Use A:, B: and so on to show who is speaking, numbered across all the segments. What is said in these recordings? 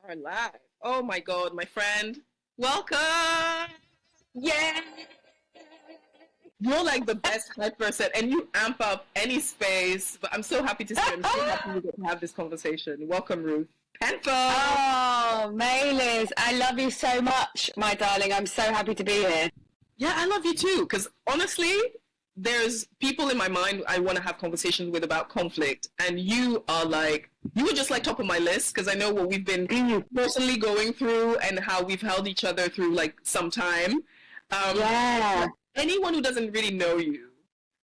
A: Are live. Oh my God, my friend. Welcome.
B: Yeah.
A: You're like the best hype person and you amp up any space. But I'm so happy to see you. I'm so happy we get to have this conversation. Welcome, Ruth Penfold.
B: Oh, Maylis, I love you so much, my darling. I'm so happy to be here.
A: Yeah, I love you too. Because honestly, there's people in my mind I want to have conversations with about conflict. And you were just like top of my list because I know what we've been personally going through and how we've held each other through like some time.
B: Yeah.
A: Anyone who doesn't really know you,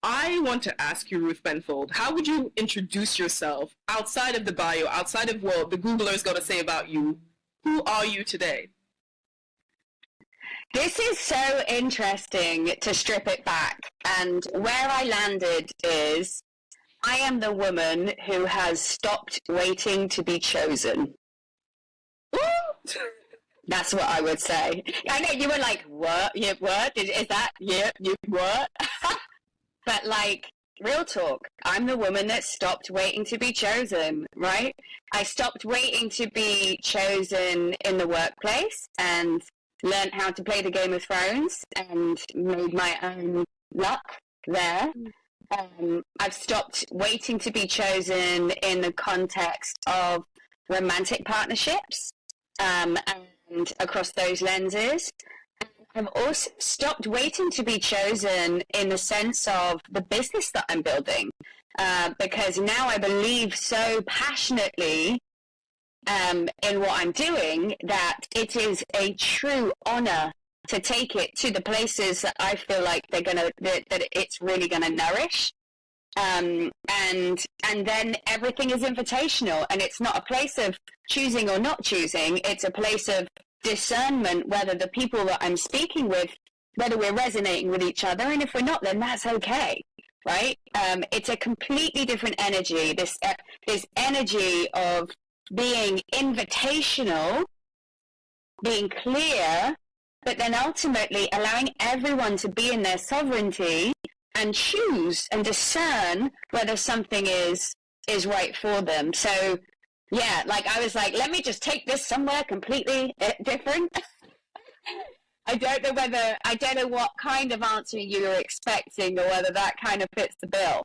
A: I want to ask you, Ruth Penfold, how would you introduce yourself outside of the bio, outside of what the Googlers got to say about you? Who are you today?
B: This is so interesting to strip it back. And where I landed is I am the woman who has stopped waiting to be chosen. That's what I would say. I know you were like, what? Yeah, what? Is that? Yeah, you what? But like, real talk, I'm the woman that stopped waiting to be chosen, right? I stopped waiting to be chosen in the workplace and learned how to play the Game of Thrones and made my own luck there. I've stopped waiting to be chosen in the context of romantic partnerships. And across those lenses. I've also stopped waiting to be chosen in the sense of the business that I'm building, because now I believe so passionately in what I'm doing that it is a true honor to take it to the places that I feel like that it's really gonna nourish. And then everything is invitational, and it's not a place of choosing or not choosing. It's a place of discernment, whether the people that I'm speaking with, whether we're resonating with each other, and if we're not, then that's okay, right? It's a completely different energy. This energy of being invitational, being clear, but then ultimately allowing everyone to be in their sovereignty and choose and discern whether something is right for them. So, yeah, like I was like, let me just take this somewhere completely different. I don't know what kind of answer you were expecting or whether that kind of fits the bill.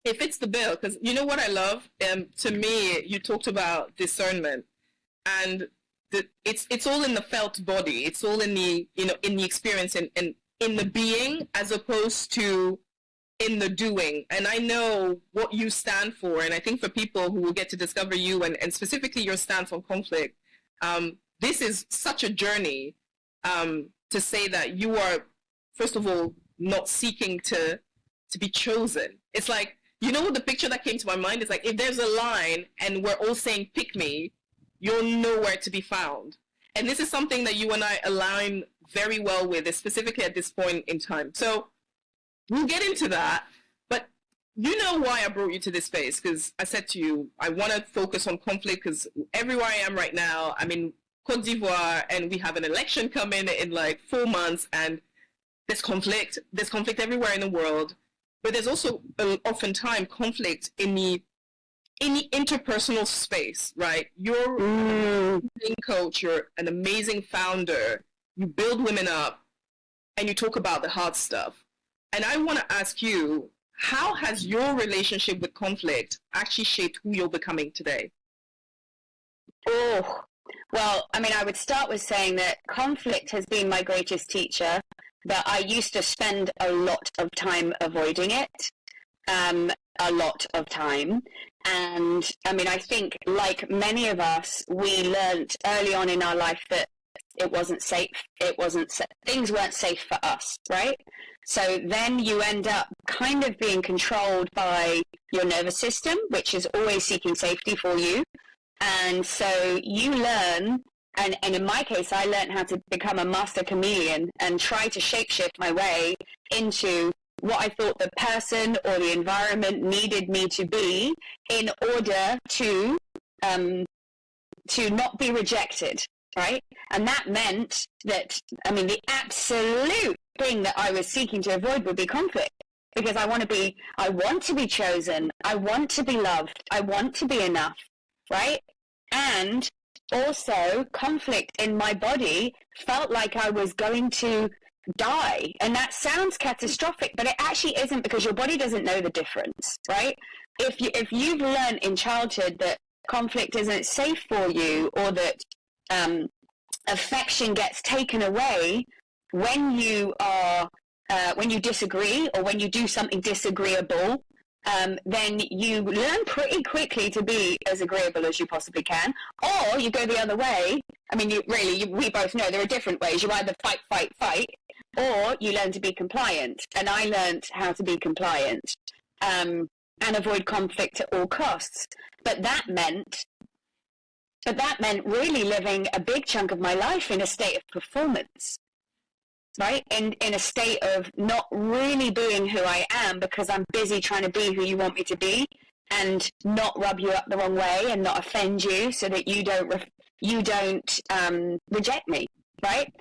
A: It fits the bill because you know what I love? To me, you talked about discernment, and it's all in the felt body. It's all in the in the experience and in the being as opposed to in the doing. And I know what you stand for, and I think for people who will get to discover you and specifically your stance on conflict, this is such a journey to say that you are, first of all, not seeking to be chosen. It's like, the picture that came to my mind is like, if there's a line and we're all saying pick me, you're nowhere to be found. And this is something that you and I align very well with, specifically at this point in time. So we'll get into that. But you know why I brought you to this space, because I said to you, I want to focus on conflict because everywhere I am right now, I'm in Côte d'Ivoire and we have an election coming in like 4 months, and there's conflict everywhere in the world. But there's also oftentimes conflict in the interpersonal space, right? You're an amazing coach, you're an amazing founder, you build women up, and you talk about the hard stuff. And I want to ask you, how has your relationship with conflict actually shaped who you're becoming today?
B: Oh, well, I mean, I would start with saying that conflict has been my greatest teacher, that I used to spend a lot of time avoiding it, a lot of time. And I mean, I think like many of us, we learned early on in our life that it wasn't safe. Things weren't safe for us, right? So then you end up kind of being controlled by your nervous system, which is always seeking safety for you. And so you learn, and in my case, I learned how to become a master chameleon and try to shapeshift my way into what I thought the person or the environment needed me to be in order to not be rejected, right? And that meant that, I mean, the absolute thing that I was seeking to avoid would be conflict, because I want to be chosen, I want to be loved, I want to be enough, right? And also conflict in my body felt like I was going to die. And that sounds catastrophic, but it actually isn't, because your body doesn't know the difference, right? If you've learned in childhood that conflict isn't safe for you, or that affection gets taken away when you disagree, or when you do something disagreeable, then you learn pretty quickly to be as agreeable as you possibly can. Or you go the other way. I mean, we both know there are different ways. You either fight, or you learn to be compliant. And I learned how to be compliant, and avoid conflict at all costs. But that meant really living a big chunk of my life in a state of performance, right? In a state of not really being who I am, because I'm busy trying to be who you want me to be, and not rub you up the wrong way, and not offend you, so that you don't reject me, right?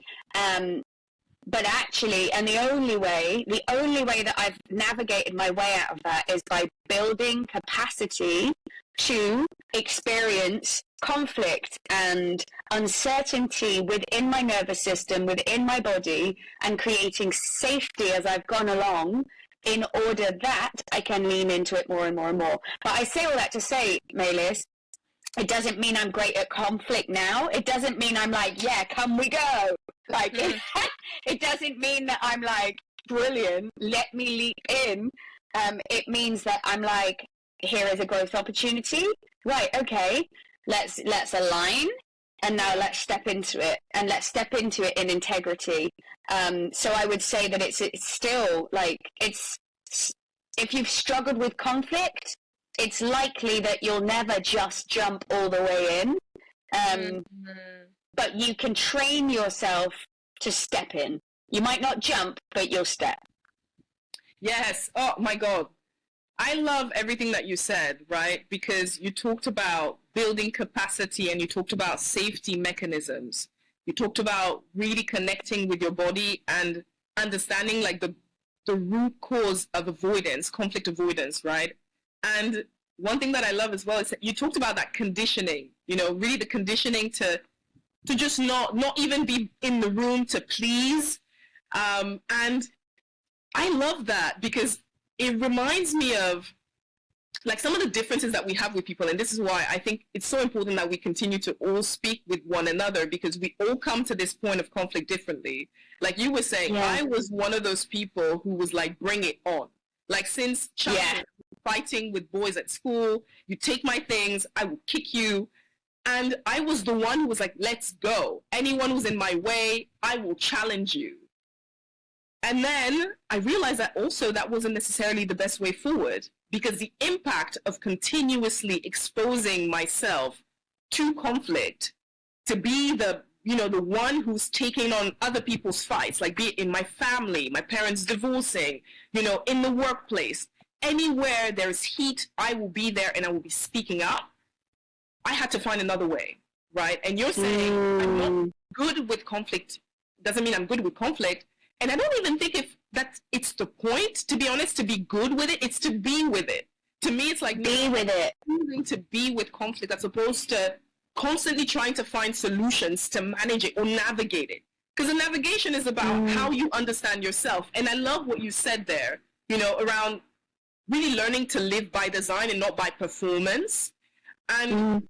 B: But actually, and the only way that I've navigated my way out of that is by building capacity to experience conflict and uncertainty within my nervous system, within my body, and creating safety as I've gone along, in order that I can lean into it more and more and more. But I say all that to say, Maylis, it doesn't mean I'm great at conflict now. It doesn't mean I'm like, yeah, come we go. Like, it doesn't mean that I'm like, brilliant, let me leap in. It means that I'm like, here is a growth opportunity. Right, okay, let's align, and now let's step into it, and let's step into it in integrity. So I would say that it's still like, if you've struggled with conflict, it's likely that you'll never just jump all the way in. But you can train yourself to step in. You might not jump, but you'll step.
A: Yes. Oh my God. I love everything that you said, right? Because you talked about building capacity, and you talked about safety mechanisms. You talked about really connecting with your body and understanding like the root cause of avoidance, conflict avoidance, right? And one thing that I love as well is that you talked about that conditioning, really the conditioning to just not even be in the room to please. And I love that, because it reminds me of like some of the differences that we have with people. And this is why I think it's so important that we continue to all speak with one another, because we all come to this point of conflict differently. Like you were saying, yeah. I was one of those people who was like, bring it on. Like since childhood, fighting with boys at school, you take my things, I will kick you. And I was the one who was like, let's go. Anyone who's in my way, I will challenge you. And then I realized that also that wasn't necessarily the best way forward, because the impact of continuously exposing myself to conflict, to be the one who's taking on other people's fights, like be it in my family, my parents divorcing, in the workplace, anywhere there's heat, I will be there and I will be speaking up. I had to find another way, right? And you're saying I'm not good with conflict. Doesn't mean I'm good with conflict. And I don't even think it's the point, to be honest, to be good with it. It's to be with it. To me, it's like
B: be with it.
A: To be with conflict as opposed to constantly trying to find solutions to manage it or navigate it. Because the navigation is about how you understand yourself. And I love what you said there, around really learning to live by design and not by performance. And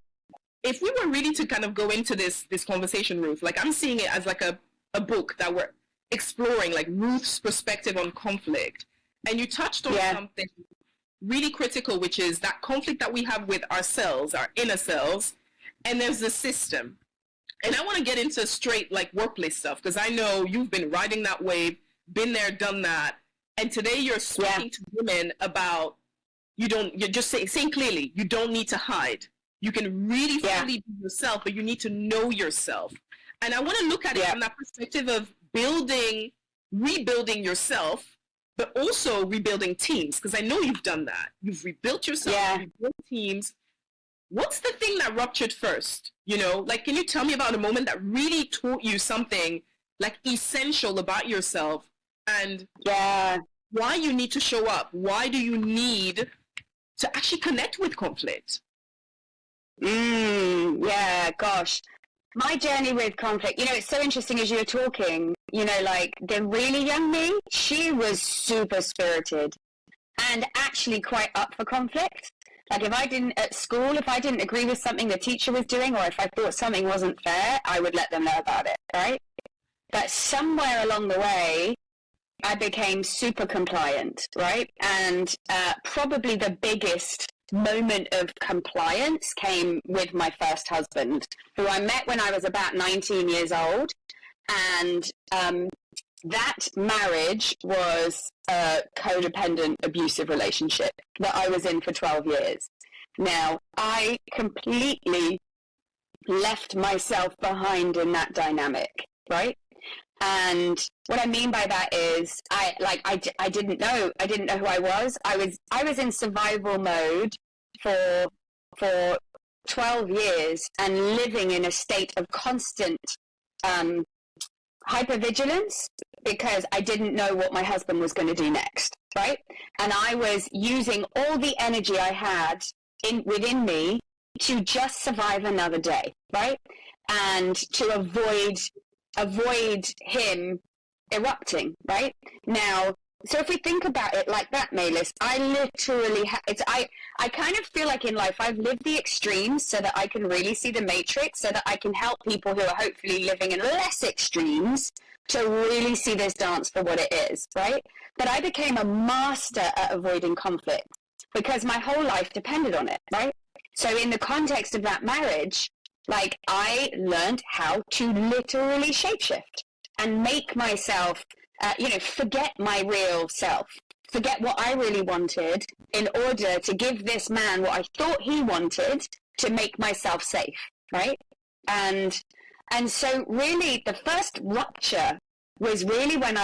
A: if we were really to kind of go into this conversation, Ruth, like I'm seeing it as like a book that we're exploring, like Ruth's perspective on conflict. And you touched on something really critical, which is that conflict that we have with ourselves, our inner selves, and there's the system. And I want to get into straight like workplace stuff, because I know you've been riding that wave, been there, done that. And today you're speaking to women about you're just saying clearly, you don't need to hide. You can really fully be yourself, but you need to know yourself. And I want to look at it from that perspective of rebuilding yourself, but also rebuilding teams, because I know you've done that. You've rebuilt yourself, rebuilt teams. What's the thing that ruptured first? Like, can you tell me about a moment that really taught you something like essential about yourself, and why you need to show up? Why do you need to actually connect with conflict?
B: Yeah, gosh. My journey with conflict, it's so interesting as you were talking, like the really young me, she was super spirited and actually quite up for conflict. Like at school, if I didn't agree with something the teacher was doing, or if I thought something wasn't fair, I would let them know about it, right? But somewhere along the way, I became super compliant, right? And probably the biggest moment of compliance came with my first husband, who I met when I was about 19 years old. And that marriage was a codependent, abusive relationship that I was in for 12 years. Now, I completely left myself behind in that dynamic, right? And what I mean by that is I didn't know who I was. I was in survival mode for 12 years and living in a state of constant hypervigilance because I didn't know what my husband was going to do next, right? And I was using all the energy I had within me to just survive another day, right? And to avoid him erupting, right? Now, so if we think about it like that, Maylis, I literally, I kind of feel like in life I've lived the extremes so that I can really see the matrix, so that I can help people who are hopefully living in less extremes to really see this dance for what it is, right? But I became a master at avoiding conflict because my whole life depended on it, right? So in the context of that marriage, like I learned how to literally shapeshift and make myself, forget my real self, forget what I really wanted in order to give this man what I thought he wanted to make myself safe, right? And so really the first rupture was really when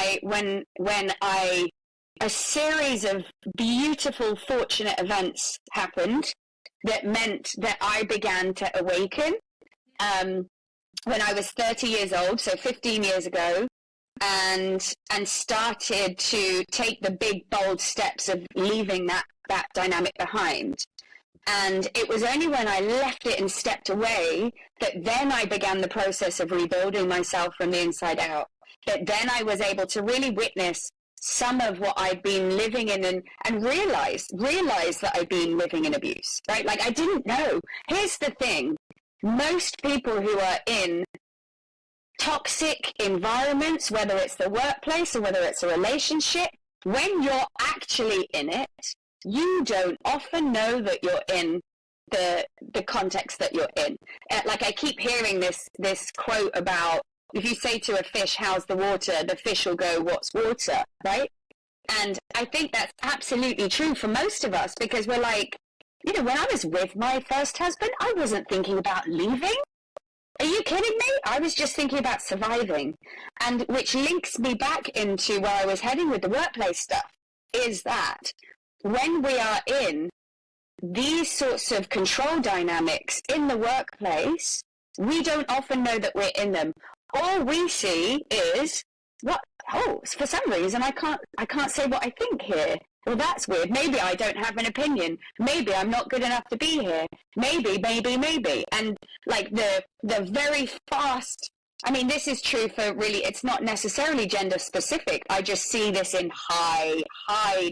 B: a series of beautiful, fortunate events happened that meant that I began to awaken. When I was 30 years old, so 15 years ago, and started to take the big, bold steps of leaving that dynamic behind. And it was only when I left it and stepped away that then I began the process of rebuilding myself from the inside out. That then I was able to really witness some of what I'd been living in and realize that I'd been living in abuse, right? Like I didn't know. Here's the thing. Most people who are in toxic environments, whether it's the workplace or whether it's a relationship, when you're actually in it, you don't often know that you're in the context that you're in. Like I keep hearing this quote about, if you say to a fish, how's the water? The fish will go, what's water, right? And I think that's absolutely true for most of us because we're like, when I was with my first husband, I wasn't thinking about leaving. Are you kidding me? I was just thinking about surviving. And which links me back into where I was heading with the workplace stuff, is that when we are in these sorts of control dynamics in the workplace, we don't often know that we're in them. All we see is, for some reason I can't say what I think here. Well, that's weird. Maybe I don't have an opinion. Maybe I'm not good enough to be here. Maybe. And like the very fast, I mean, this is true for really, it's not necessarily gender specific. I just see this in high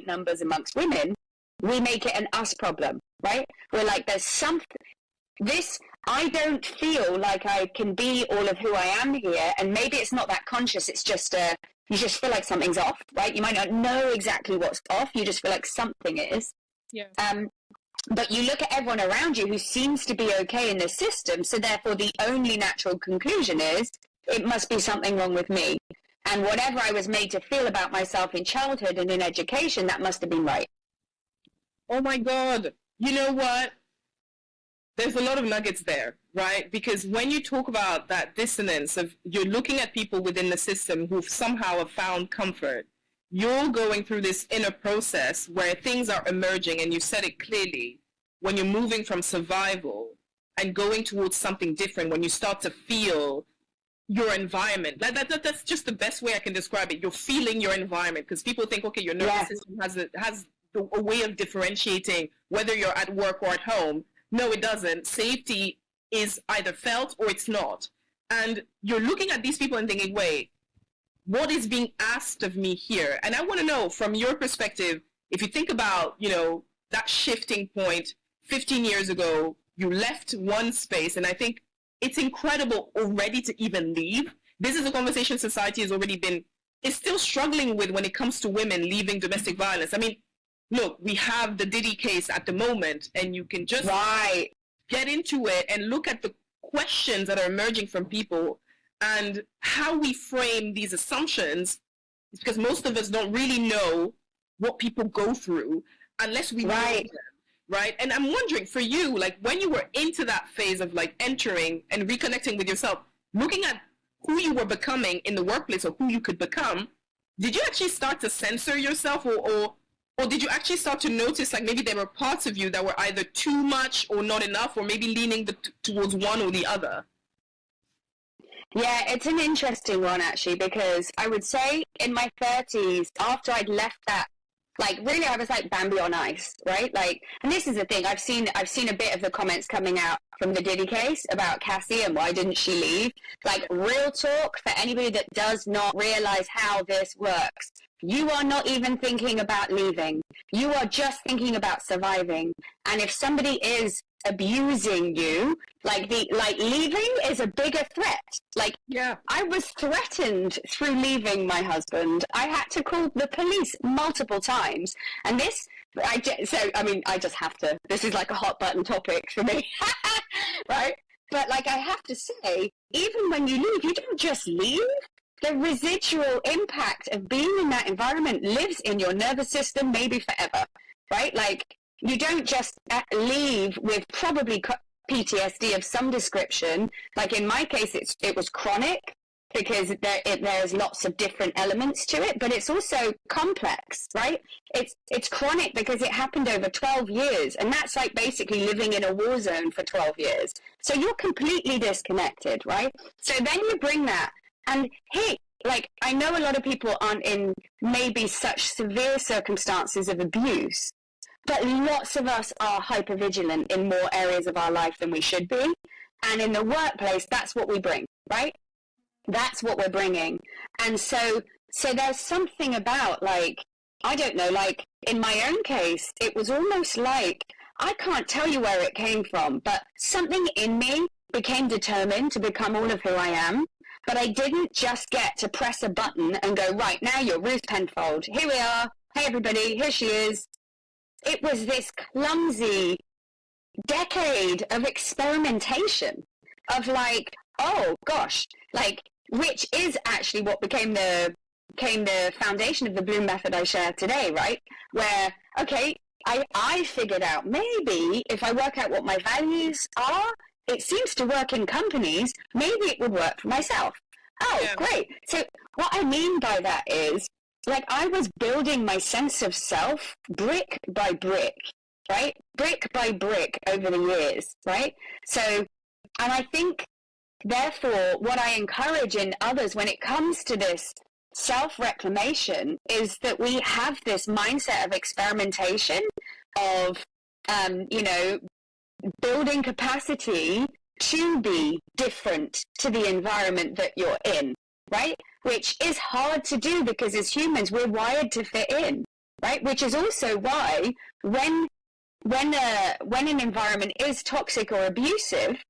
B: numbers amongst women. We make it an us problem, right? We're like, there's something, I don't feel like I can be all of who I am here. And maybe it's not that conscious. It's just you just feel like something's off, right? You might not know exactly what's off. You just feel like something is.
A: Yeah.
B: But you look at everyone around you who seems to be okay in the system. So therefore, the only natural conclusion is it must be something wrong with me. And whatever I was made to feel about myself in childhood and in education, that must have been right.
A: Oh my God. You know what? There's a lot of nuggets there, right? Because when you talk about that dissonance of you're looking at people within the system who somehow have found comfort, you're going through this inner process where things are emerging, and you said it clearly, when you're moving from survival and going towards something different, when you start to feel your environment. That's just the best way I can describe it. You're feeling your environment, because people think, okay, your nervous system has a way of differentiating whether you're at work or at home. no, it doesn't. Safety is either felt or it's not. And you're looking at these people and thinking, wait, what is being asked of me here? And I want to know from your perspective, if you think about, you know, that shifting point 15 years ago, you left one space, and I think it's incredible already to even leave. This is a conversation society has already been, is still struggling with when it comes to women leaving domestic violence. I mean, look, we have the Diddy case at the moment, and you can just get into it and look at the questions that are emerging from people and how we frame these assumptions, because most of us don't really know what people go through unless we know them, right? And I'm wondering for you, like when you were into that phase of like entering and reconnecting with yourself, looking at who you were becoming in the workplace or who you could become, did you actually start to censor yourself, or did you actually start to notice like maybe there were parts of you that were either too much or not enough, or maybe leaning towards one or the other?
B: Yeah, it's an interesting one actually, because I would say in my 30s, after I'd left that, like really I was like Bambi on ice, right? Like, and this is the thing, I've seen a bit of the comments coming out from the Diddy case about Cassie and why didn't she leave. Like, real talk, for anybody that does not realize how this works, you are not even thinking about leaving. You are just thinking about surviving. And if somebody is abusing you, like leaving is a bigger threat. Like, yeah, I was threatened through leaving my husband. I had to call the police multiple times. And I just have to, this is like a hot button topic for me, right? But like, I have to say, even when you leave, you don't just leave. The residual impact of being in that environment lives in your nervous system, maybe forever, right? Like, you don't just leave with probably PTSD of some description. Like in my case, it was chronic, because there's lots of different elements to it, but it's also complex, right? It's chronic because it happened over 12 years, and that's like basically living in a war zone for 12 years. So you're completely disconnected, right? So then you bring that. And hey, like, I know a lot of people aren't in maybe such severe circumstances of abuse, but lots of us are hypervigilant in more areas of our life than we should be. And in the workplace, that's what we bring, right? That's what we're bringing. And so there's something about, like, I don't know, like in my own case, it was almost like, I can't tell you where it came from, but something in me became determined to become all of who I am. But I didn't just get to press a button and go, right, now you're Ruth Penfold. Here we are. Hey, everybody. Here she is. It was this clumsy decade of experimentation of like, oh, gosh, like, which is actually what became the foundation of the Bloom method I share today, right? Where, okay, I figured out maybe if I work out what my values are, it seems to work in companies, maybe it would work for myself. Oh, yeah. Great. So what I mean by that is, like, I was building my sense of self brick by brick, right? Brick by brick over the years, right? So, and I think, therefore, what I encourage in others when it comes to this self-reclamation is that we have this mindset of experimentation, of, building capacity to be different to the environment that you're in, right? Which is hard to do because as humans, we're wired to fit in, right? Which is also why when an environment is toxic or abusive,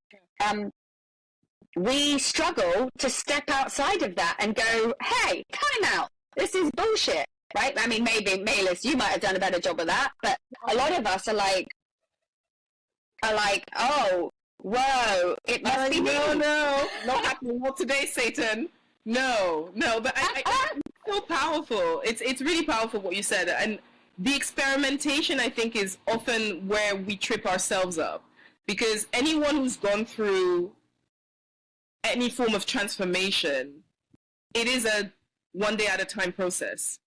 B: we struggle to step outside of that and go, hey, time out. This is bullshit, right? I mean, maybe, Maylis, you might have done a better job of that, but a lot of us are like, oh, whoa, it must be me.
A: No, not happening. Not today, Satan. No, but it's so powerful. It's really powerful what you said. And the experimentation, I think, is often where we trip ourselves up. Because anyone who's gone through any form of transformation, it is a one day at a time process.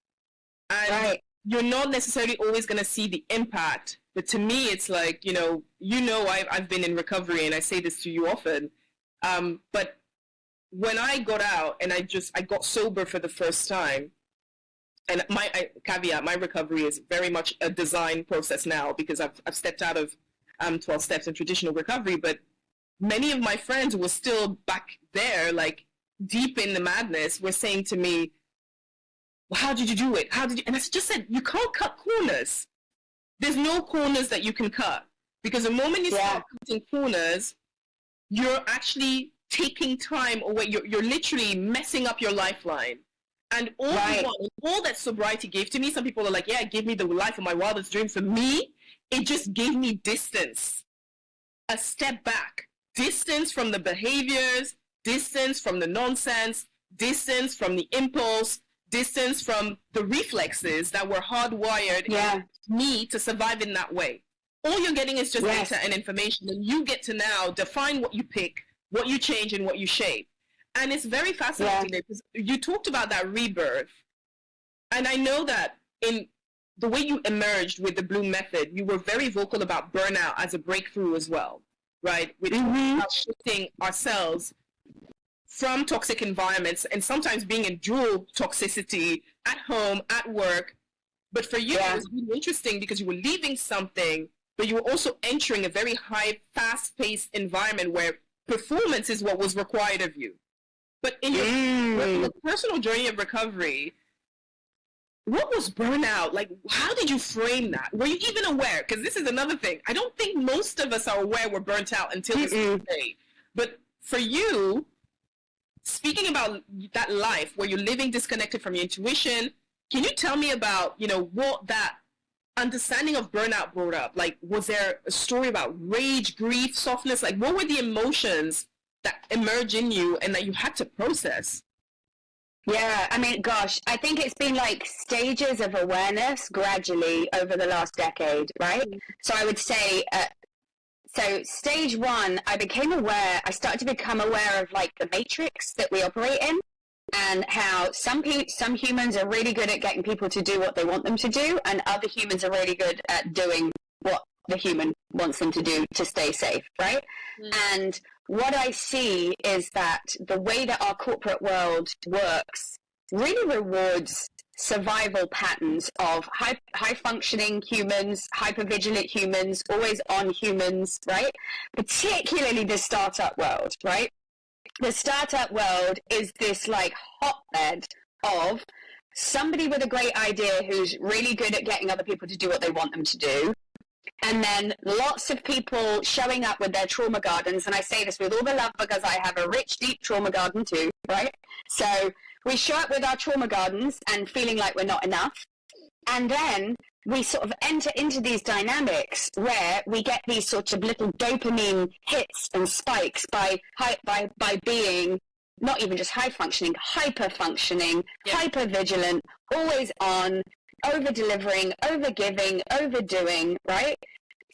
A: And you're not necessarily always going to see the impact. But to me, it's like, I've been in recovery, and I say this to you often. But when I got out and I got sober for the first time, and my recovery is very much a design process now, because I've stepped out of 12 steps in traditional recovery, but many of my friends who were still back there, like deep in the madness, were saying to me, well, how did you do it? How did you? And I just said, you can't cut corners. There's no corners that you can cut, because the moment you start cutting corners, you're actually taking time away. You're literally messing up your lifeline. And all that sobriety gave to me, some people are like, yeah, it gave me the life of my wildest dream. For me, it just gave me distance, a step back, distance from the behaviors, distance from the nonsense, distance from the impulse, distance from the reflexes that were hardwired in me to survive in that way. All you're getting is just data and information, and you get to now define what you pick, what you change, and what you shape. And it's very fascinating because you talked about that rebirth. And I know that in the way you emerged with the Bloom method, you were very vocal about burnout as a breakthrough as well, right? With about shifting ourselves from toxic environments and sometimes being in dual toxicity at home, at work. But for you, it was really interesting because you were leaving something, but you were also entering a very high, fast-paced environment where performance is what was required of you. But in your personal journey of recovery, what was burnout? Like, how did you frame that? Were you even aware? Because this is another thing. I don't think most of us are aware we're burnt out until this day. But for you, speaking about that life where you're living disconnected from your intuition, can you tell me about, what that understanding of burnout brought up? Like, was there a story about rage, grief, softness? Like, what were the emotions that emerge in you and that you had to process?
B: Yeah, I mean, gosh, I think it's been like stages of awareness gradually over the last decade, right? So I would say, so stage one, I started to become aware of like the matrix that we operate in, and how some humans are really good at getting people to do what they want them to do, and other humans are really good at doing what the human wants them to do to stay safe, right? And what I see is that the way that our corporate world works really rewards survival patterns of high functioning humans, hyper-vigilant humans, always on humans, right? Particularly the startup world, right? The startup world is this like hotbed of somebody with a great idea who's really good at getting other people to do what they want them to do. And then lots of people showing up with their trauma gardens. And I say this with all the love because I have a rich, deep trauma garden too, right? So we show up with our trauma gardens and feeling like we're not enough. And then we sort of enter into these dynamics where we get these sort of little dopamine hits and spikes by being not even just high functioning, hyper functioning, hyper vigilant, always on, over delivering, over giving, overdoing, right?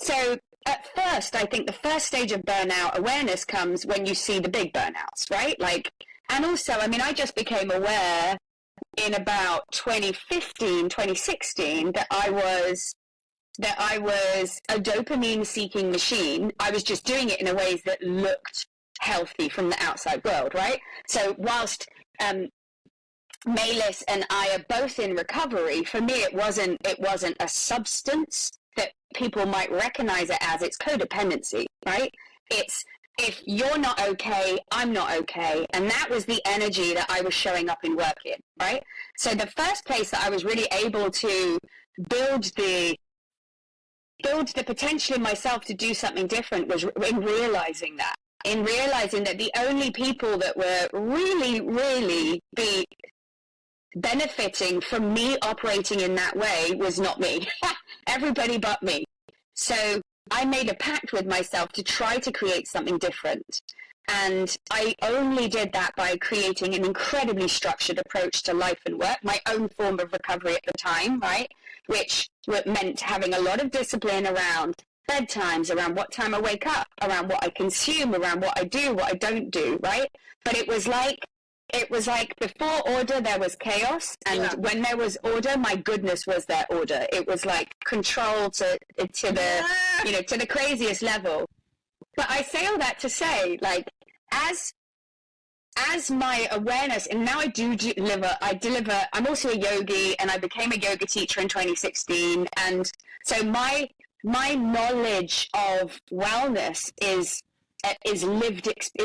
B: So at first, I think the first stage of burnout awareness comes when you see the big burnouts, right? Like, and also, I mean, I just became aware in about 2015, 2016 that I was a dopamine seeking machine. I was just doing it in a ways that looked healthy from the outside world, right? So whilst Maylis and I are both in recovery, for me it wasn't a substance that people might recognize it as. It's codependency, right? It's if you're not okay, I'm not okay. And that was the energy that I was showing up in work in, right? So the first place that I was really able to build the potential in myself to do something different was in realizing that the only people that were really, really benefiting from me operating in that way was not me. Everybody but me. So I made a pact with myself to try to create something different. And I only did that by creating an incredibly structured approach to life and work, my own form of recovery at the time, right? Which meant having a lot of discipline around bedtimes, around what time I wake up, around what I consume, around what I do, what I don't do, right? But it was like before order there was chaos, and when there was order, my goodness, was there order. It was like control to the craziest level. But I say all that to say, like, as my awareness, and now I deliver, I'm also a yogi, and I became a yoga teacher in 2016, and so my my knowledge of wellness is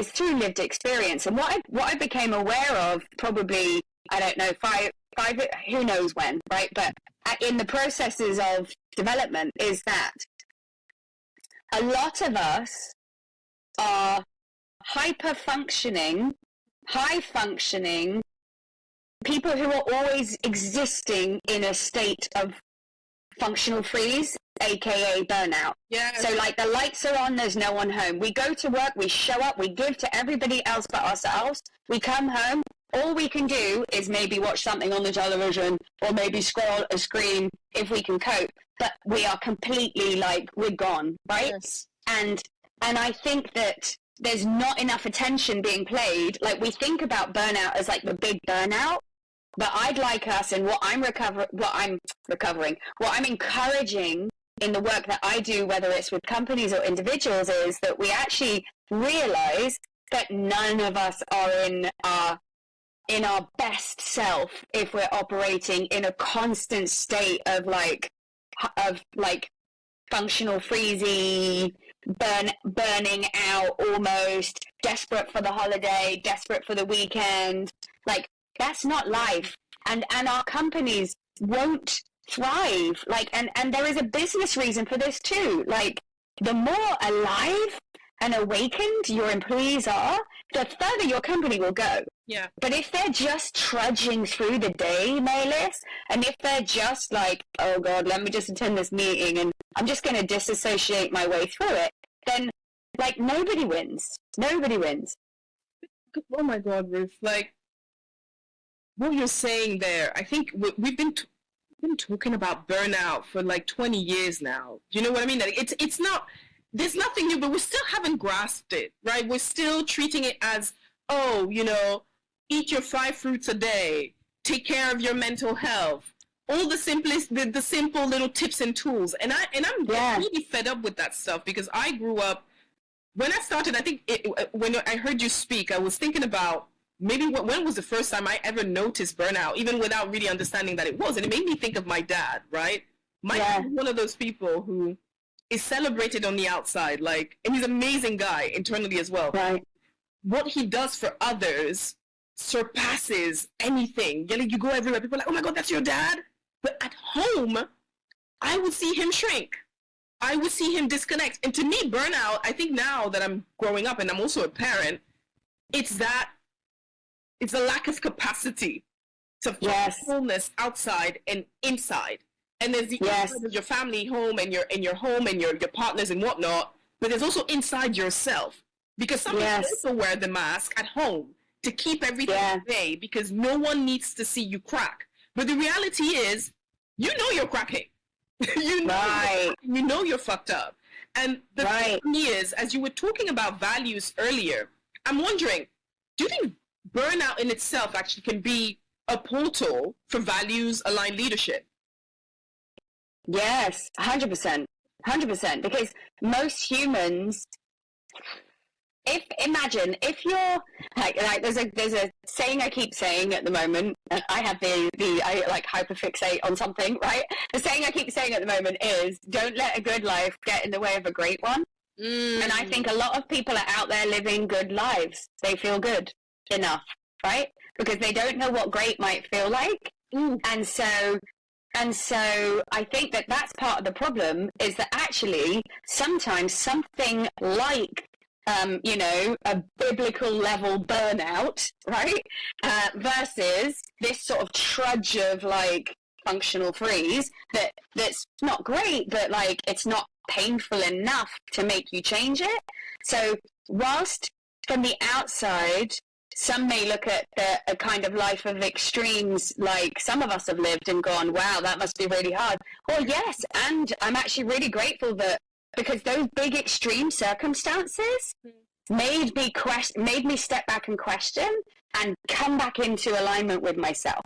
B: through lived experience. And what I became aware of, probably, I don't know, five, who knows when, right? But in the processes of development, is that a lot of us are high functioning people who are always existing in a state of functional freeze, aka burnout.
A: Yeah.
B: So like the lights are on, there's no one home. We go to work, we show up, we give to everybody else but ourselves. We come home, all we can do is maybe watch something on the television or maybe scroll a screen if we can cope. But we are completely like, we're gone, right?
A: Yes.
B: And I think that there's not enough attention being paid. Like, we think about burnout as like the big burnout, but I'd like us, and what I'm encouraging in the work that I do, whether it's with companies or individuals, is that we actually realize that none of us are in our best self if we're operating in a constant state of like functional freezy, burning out, almost desperate for the holiday, desperate for the weekend. Like, that's not life. And our companies won't thrive. Like, and there is a business reason for this too. Like, the more alive and awakened your employees are, the further your company will go.
A: Yeah.
B: But if they're just trudging through the day, Maylis, and if they're just like, oh God, let me just attend this meeting and I'm just going to disassociate my way through it, then like nobody wins. Nobody wins.
A: Oh my God, Ruth! Like what you're saying there, I think we've been talking about burnout for like 20 years now. Do you know what I mean? Like, it's not. There's nothing new, but we still haven't grasped it, right? We're still treating it as, oh, you know, eat your 5 fruits a day, take care of your mental health, all the simple little tips and tools. And I'm really fed up with that stuff, because I grew up, when I started, I think when I heard you speak, I was thinking about maybe when was the first time I ever noticed burnout, even without really understanding that it was. And it made me think of my dad, right? My dad was one of those people who is celebrated on the outside, like, and he's an amazing guy internally as well.
B: Right.
A: What he does for others surpasses anything. You go everywhere, people are like, oh my God, that's your dad? But at home, I would see him shrink. I would see him disconnect. And to me, burnout, I think now that I'm growing up and I'm also a parent, it's the lack of capacity to find wholeness outside and inside. And there's the inside of your family home and your home and your partners and whatnot, but there's also inside yourself. Because some people also wear the mask at home to keep everything at bay, because no one needs to see you crack. But the reality is, you know you're cracking. you know you're fucked up. And the thing is, as you were talking about values earlier, I'm wondering, do you think burnout in itself actually can be a portal for values-aligned leadership?
B: Yes, 100%. 100%. Because most humans, imagine if you're like there's a saying I keep saying at the moment, and I have I like hyperfixate on something, right? The saying I keep saying at the moment is, don't let a good life get in the way of a great one. And I think a lot of people are out there living good lives. They feel good enough, right? Because they don't know what great might feel like. And so I think that that's part of the problem, is that actually sometimes something like, a biblical level burnout, right? Versus this sort of trudge of like functional freeze that's not great, but like it's not painful enough to make you change it. So whilst from the outside, some may look at a kind of life of extremes like some of us have lived and gone, wow, that must be really hard. Well, yes, and I'm actually really grateful that, because those big extreme circumstances made me step back and question and come back into alignment with myself,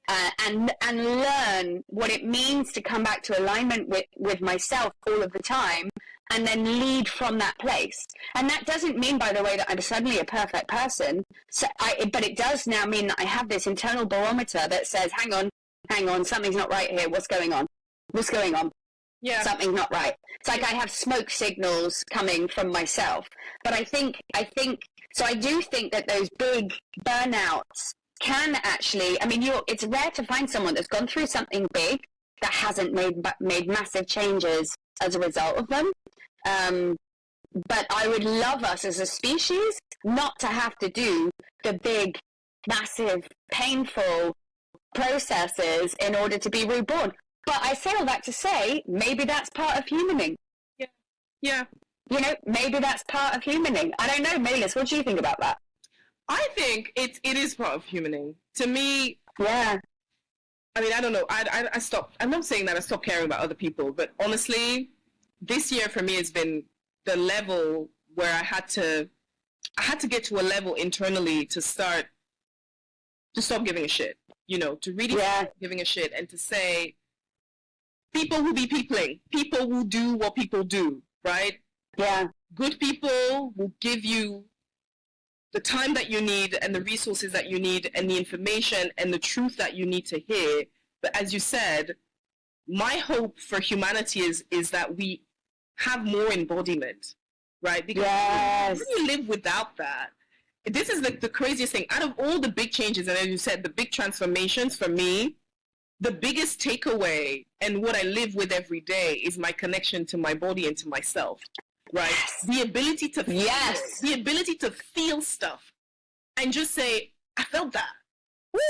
B: and learn what it means to come back to alignment with myself all of the time, and then lead from that place. And that doesn't mean, by the way, that I'm suddenly a perfect person. But it does now mean that I have this internal barometer that says, hang on, something's not right here. What's going on?
A: Yeah.
B: Something's not right. It's like I have smoke signals coming from myself. But I think, so I do think that those big burnouts can actually, I mean, it's rare to find someone that's gone through something big that hasn't made massive changes as a result of them. But I would love us as a species not to have to do the big, massive, painful processes in order to be reborn. But I say all that to say, maybe that's part of humaning.
A: Yeah. Yeah.
B: You know, maybe that's part of humaning. I don't know, Maylis, what do you think about that?
A: I think it is part of humaning. To me,
B: yeah.
A: I mean, I don't know. I stopped. I'm not saying that I stopped caring about other people, but honestly, this year for me has been the level where I had to get to a level internally to stop giving a shit. You know, to really stop giving a shit and to say, people will be peopling. People will do what people do, right?
B: Yeah.
A: Good people will give you the time that you need and the resources that you need and the information and the truth that you need to hear. But as you said, my hope for humanity is that we have more embodiment, right? Because when you live without that, this is the craziest thing. Out of all the big changes, and as you said, the big transformations for me, the biggest takeaway and what I live with every day is my connection to my body and to myself, right?
B: Yes.
A: The ability to the ability to feel stuff and just say, I felt that.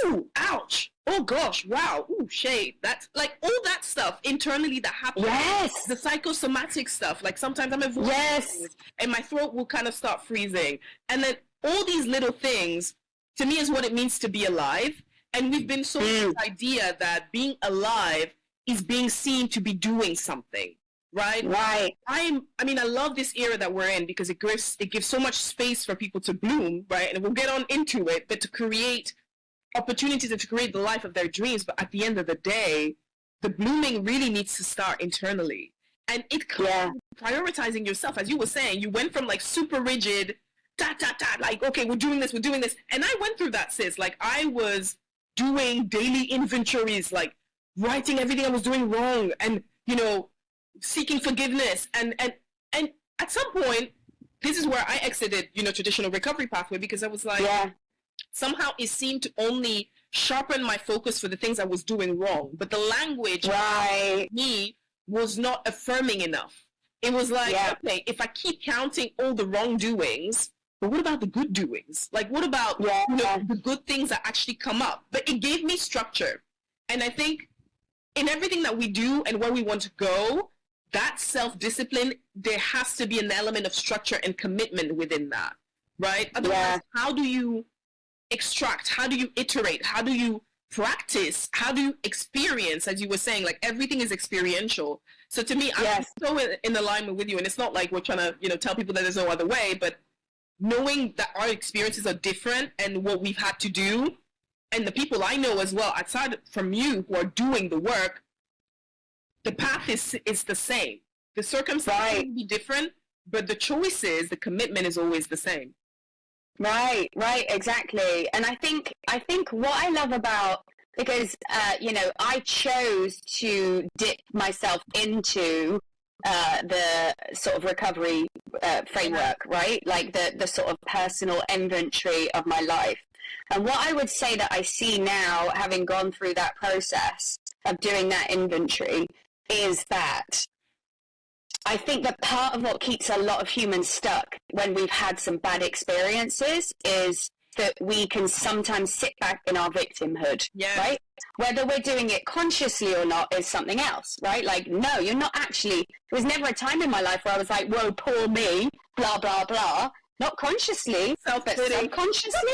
A: Ooh, ouch. Oh gosh, wow. Ooh, shade. That's like all that stuff internally that happens.
B: Yes.
A: The psychosomatic stuff. Like sometimes I'm and my throat will kind of start freezing. And then all these little things, to me, is what it means to be alive. And we've been sold this idea that being alive is being seen to be doing something, right?
B: Right.
A: I mean, I love this era that we're in because it gives so much space for people to bloom, right? And we'll get on into it, but to create opportunities and to create the life of their dreams. But at the end of the day, the blooming really needs to start internally. And it comes prioritizing yourself. As you were saying, you went from like super rigid, like, okay, we're doing this. And I went through that, sis. Like I was doing daily inventories, like writing everything I was doing wrong and, you know, seeking forgiveness. And at some point, this is where I exited, you know, traditional recovery pathway because I was like, somehow it seemed to only sharpen my focus for the things I was doing wrong. But the language for me was not affirming enough. It was like, okay, if I keep counting all the wrongdoings, but what about the good doings? Like, what about you know, the good things that actually come up? But it gave me structure. And I think in everything that we do and where we want to go, that self-discipline, there has to be an element of structure and commitment within that, right? Otherwise, how do you extract? How do you iterate? How do you practice? How do you experience? As you were saying, like everything is experiential. So to me, I'm so in alignment with you. And it's not like we're trying to, you know, tell people that there's no other way, but knowing that our experiences are different and what we've had to do, and the people I know as well, outside from you who are doing the work, the path is the same. The circumstances can be different, but the choices, the commitment is always the same.
B: Right, exactly. And I think what I love about, because, you know, I chose to dip myself into the sort of recovery framework, right? Like the sort of personal inventory of my life. And what I would say that I see now, having gone through that process of doing that inventory, is that I think that part of what keeps a lot of humans stuck when we've had some bad experiences is that we can sometimes sit back in our victimhood, right? Whether we're doing it consciously or not is something else, right? Like, no, you're not actually, there was never a time in my life where I was like, whoa, poor me, blah, blah, blah. Not consciously, but subconsciously,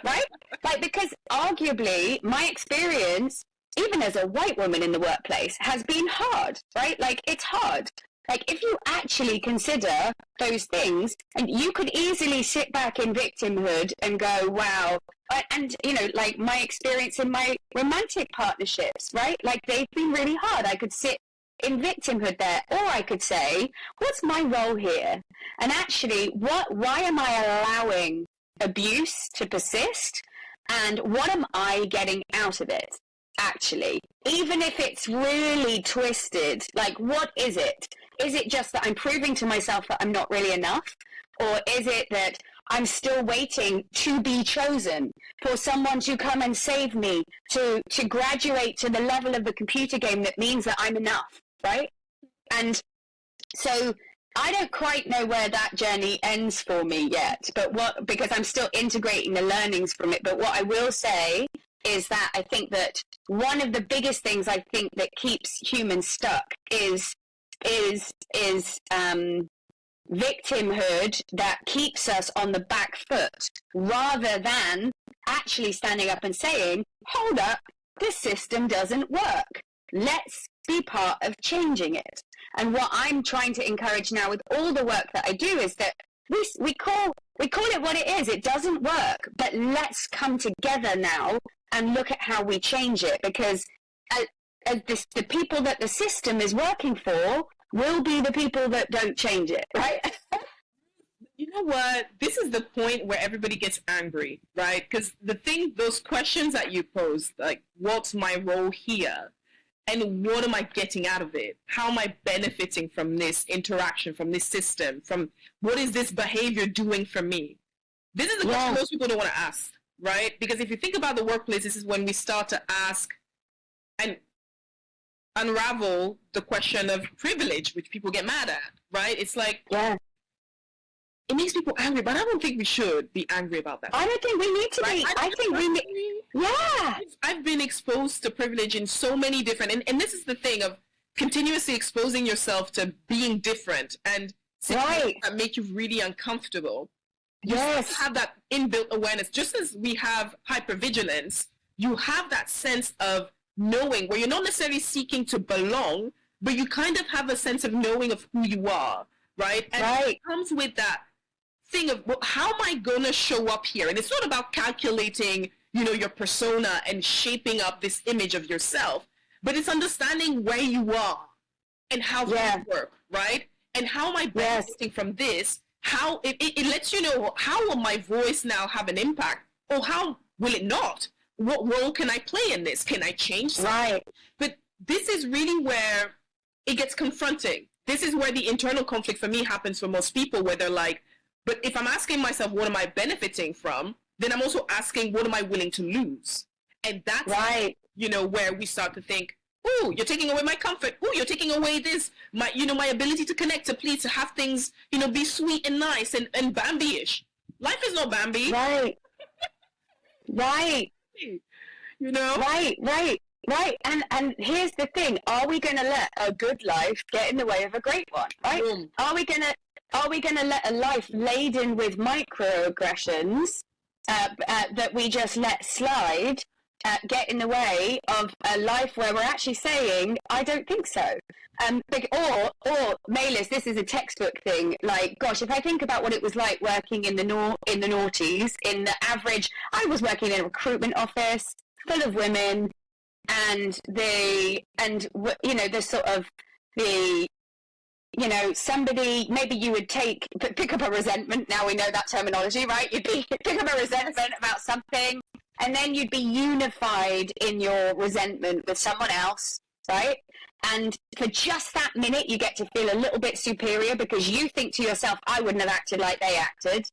B: right? Like, because arguably my experience, even as a white woman in the workplace, has been hard, right? Like, it's hard. Like, if you actually consider those things, and you could easily sit back in victimhood and go, wow. And, you know, like my experience in my romantic partnerships, right? Like, they've been really hard. I could sit in victimhood there, or I could say, what's my role here? And actually, why am I allowing abuse to persist? And what am I getting out of it? actually? Even if it's really twisted, like, what is it? Is it just that I'm proving to myself that I'm not really enough? Or is it that I'm still waiting to be chosen, for someone to come and save me, to graduate to the level of the computer game that means that I'm enough, right? And so I don't quite know where that journey ends for me yet, because I'm still integrating the learnings from it. But what I will say is that I think that one of the biggest things I think that keeps humans stuck is victimhood, that keeps us on the back foot, rather than actually standing up and saying, hold up, this system doesn't work. Let's be part of changing it. And what I'm trying to encourage now with all the work that I do is that we call it what it is. It doesn't work, but let's come together now and look at how we change it, because the people that the system is working for will be the people that don't change it, right?
A: You know what? This is the point where everybody gets angry, right? Because those questions that you posed, like, what's my role here? And what am I getting out of it? How am I benefiting from this interaction, from this system, from what is this behavior doing for me? This is the question most people don't want to ask, right? Because if you think about the workplace, this is when we start to ask and unravel the question of privilege, which people get mad at, right? It's like, it makes people angry, but I don't think we should be angry about that.
B: I don't think we need to be. I think we need.
A: I've been exposed to privilege in so many different, and this is the thing of continuously exposing yourself to being different and situations that make you really uncomfortable. You have that inbuilt awareness. Just as we have hypervigilance, you have that sense of knowing where you're not necessarily seeking to belong, but you kind of have a sense of knowing of who you are, right? And it comes with that thing of, well, how am I going to show up here? And it's not about calculating, your persona and shaping up this image of yourself, but it's understanding where you are and how things work, right? And how am I benefiting from this? How it lets you know, how will my voice now have an impact, or how will it not? What role can I play in this? Can I change something?
B: Right.
A: But this is really where it gets confronting. This is where the internal conflict for me happens for most people, where they're like, but if I'm asking myself, what am I benefiting from? Then I'm also asking, what am I willing to lose? And that's, where we start to think, oh, you're taking away my comfort. Oh, you're taking away this, my ability to connect, to please, to have things, be sweet and nice and Bambi-ish. Life is not Bambi.
B: Right. Right. Right. And here's the thing: are we going to let a good life get in the way of a great one? Right? Are we going to let a life laden with microaggressions that we just let slide get in the way of a life where we're actually saying, I don't think so? Or Maylis, this is a textbook thing. Like, gosh, if I think about what it was like working in the noughties, in the average, I was working in a recruitment office full of women, and somebody, maybe you would pick up a resentment. Now we know that terminology, right? You'd pick up a resentment about something, and then you'd be unified in your resentment with someone else, right? And for just that minute, you get to feel a little bit superior because you think to yourself, I wouldn't have acted like they acted.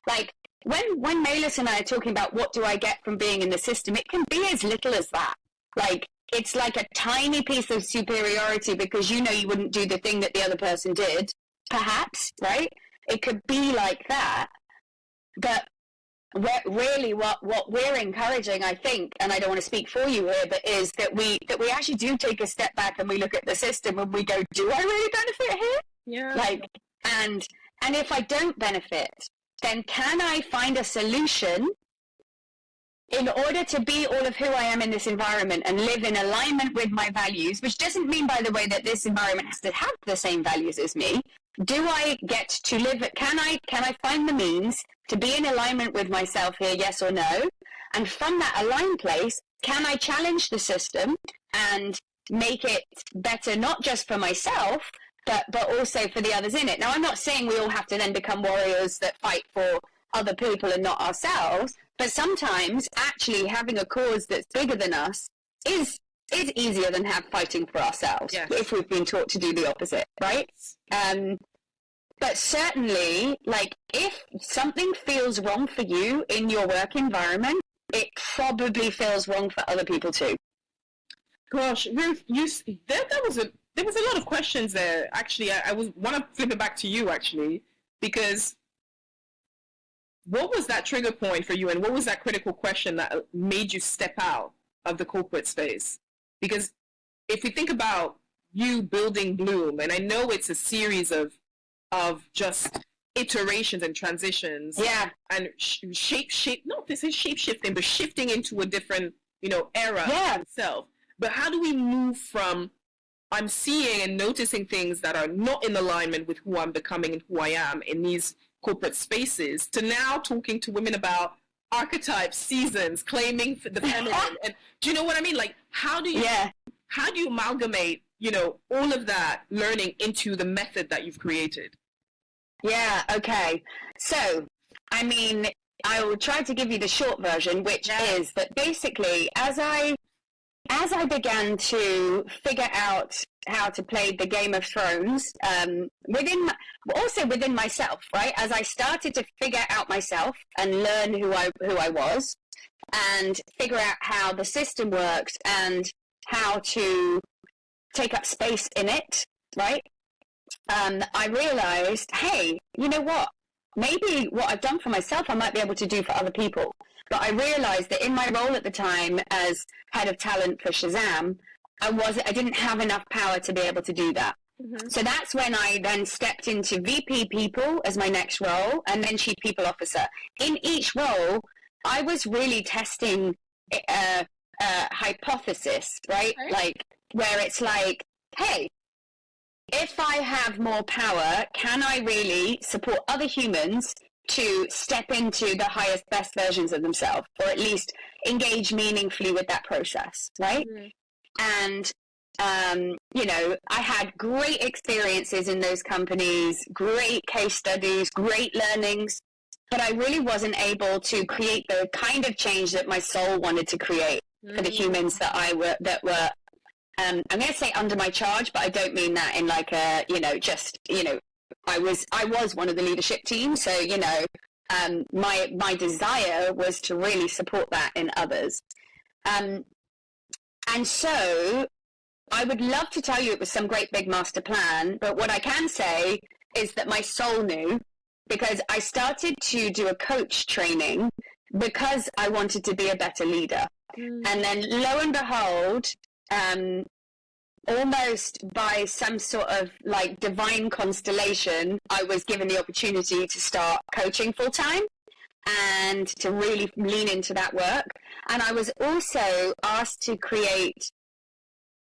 B: Like, when Maylis and I are talking about what do I get from being in the system, it can be as little as that. Like, it's like a tiny piece of superiority because you wouldn't do the thing that the other person did, perhaps, right? It could be like that. But really what we're encouraging, I think, and I don't want to speak for you here, but is that we actually do take a step back and we look at the system and we go, do I really benefit here?
A: Yeah.
B: Like, and if I don't benefit, then can I find a solution in order to be all of who I am in this environment and live in alignment with my values, which doesn't mean, by the way, that this environment has to have the same values as me. Do I get to live it? Can I find the means to be in alignment with myself here, yes or no? And from that aligned place, can I challenge the system and make it better, not just for myself, but also for the others in it? Now, I'm not saying we all have to then become warriors that fight for other people and not ourselves, but sometimes actually having a cause that's bigger than us is easier than fighting for ourselves if we've been taught to do the opposite, right? But certainly, like, if something feels wrong for you in your work environment, it probably feels wrong for other people too.
A: Gosh, Ruth, there was a lot of questions there. Actually, I want to flip it back to you, actually, because what was that trigger point for you, and what was that critical question that made you step out of the corporate space? Because if we think about you building Bloom, and I know it's a series of just iterations and transitions, and not this is shape shifting, but shifting into a different era itself. But how do we move from I'm seeing and noticing things that are not in alignment with who I'm becoming and who I am in these corporate spaces to now talking to women about archetypes, seasons, claiming the feminine, and do you know what I mean? Like, how do you amalgamate, all of that learning into the method that you've created?
B: Yeah, okay. So, I mean, I will try to give you the short version, which is that basically, as I began to figure out how to play the Game of Thrones within myself, right? As I started to figure out myself and learn who I was, and figure out how the system works and how to take up space in it, right? I realized, hey, you know what? Maybe what I've done for myself, I might be able to do for other people. But I realized that in my role at the time as head of talent for Shazam, I didn't have enough power to be able to do that. Mm-hmm. So that's when I then stepped into VP People as my next role, and then Chief People Officer. In each role, I was really testing a hypothesis, right? Like, where it's like, hey, if I have more power, can I really support other humans to step into the highest, best versions of themselves, or at least engage meaningfully with that process, right? Mm-hmm. And, I had great experiences in those companies, great case studies, great learnings, but I really wasn't able to create the kind of change that my soul wanted to create for the humans that were I'm going to say under my charge, but I don't mean that in like a, I was one of the leadership team. So, my desire was to really support that in others. And so I would love to tell you it was some great big master plan, but what I can say is that my soul knew, because I started to do a coach training because I wanted to be a better leader. Mm. And then lo and behold, almost by some sort of like divine constellation, I was given the opportunity to start coaching full time and to really lean into that work. And I was also asked to create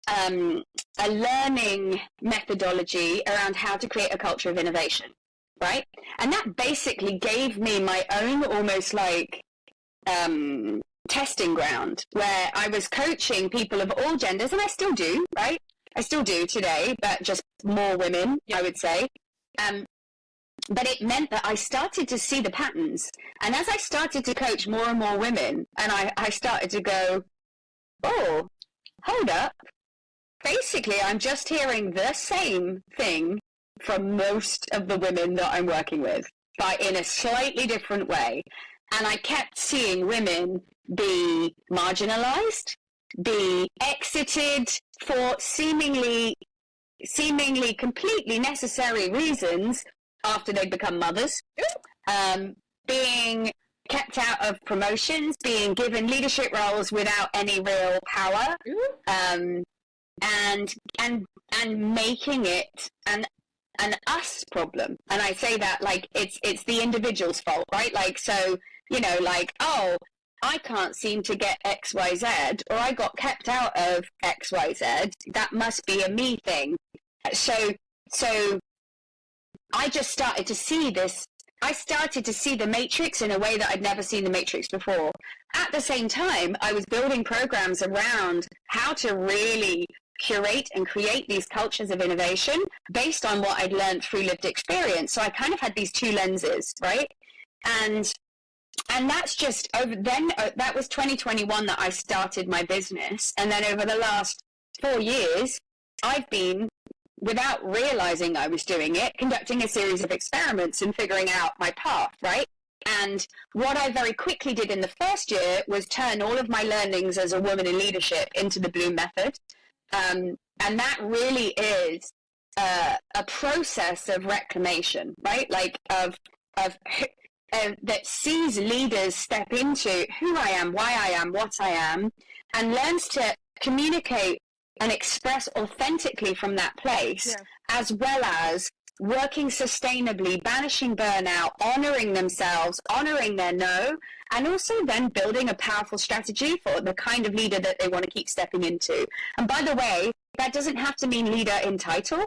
B: a learning methodology around how to create a culture of innovation, right? And that basically gave me my own almost like testing ground, where I was coaching people of all genders, and I still do, right? I still do today, but just more women, I would say. But it meant that I started to see the patterns. And as I started to coach more and more women, and I started to go, oh, hold up. Basically, I'm just hearing the same thing from most of the women that I'm working with, but in a slightly different way. And I kept seeing women be marginalized, be exited for seemingly completely necessary reasons after they become mothers, being kept out of promotions, being given leadership roles without any real power, and making it an us problem. And I say that like it's the individual's fault, right? Like, so, like, oh, I can't seem to get XYZ, or I got kept out of XYZ. That must be a me thing. So I just started to see this. I started to see the matrix in a way that I'd never seen the matrix before. At the same time, I was building programs around how to really curate and create these cultures of innovation based on what I'd learned through lived experience. So I kind of had these two lenses, right? And And that's just over then. That was 2021 that I started my business. And then over the last 4 years, I've been, without realizing I was doing it, conducting a series of experiments and figuring out my path, right? And what I very quickly did in the first year was turn all of my learnings as a woman in leadership into the Bloom method. And that really is a process of reclamation, right? Like of that sees leaders step into who I am, why I am, what I am, and learns to communicate and express authentically from that place, as well as working sustainably, banishing burnout, honoring themselves, honoring their no, and also then building a powerful strategy for the kind of leader that they want to keep stepping into. And by the way, that doesn't have to mean leader in title,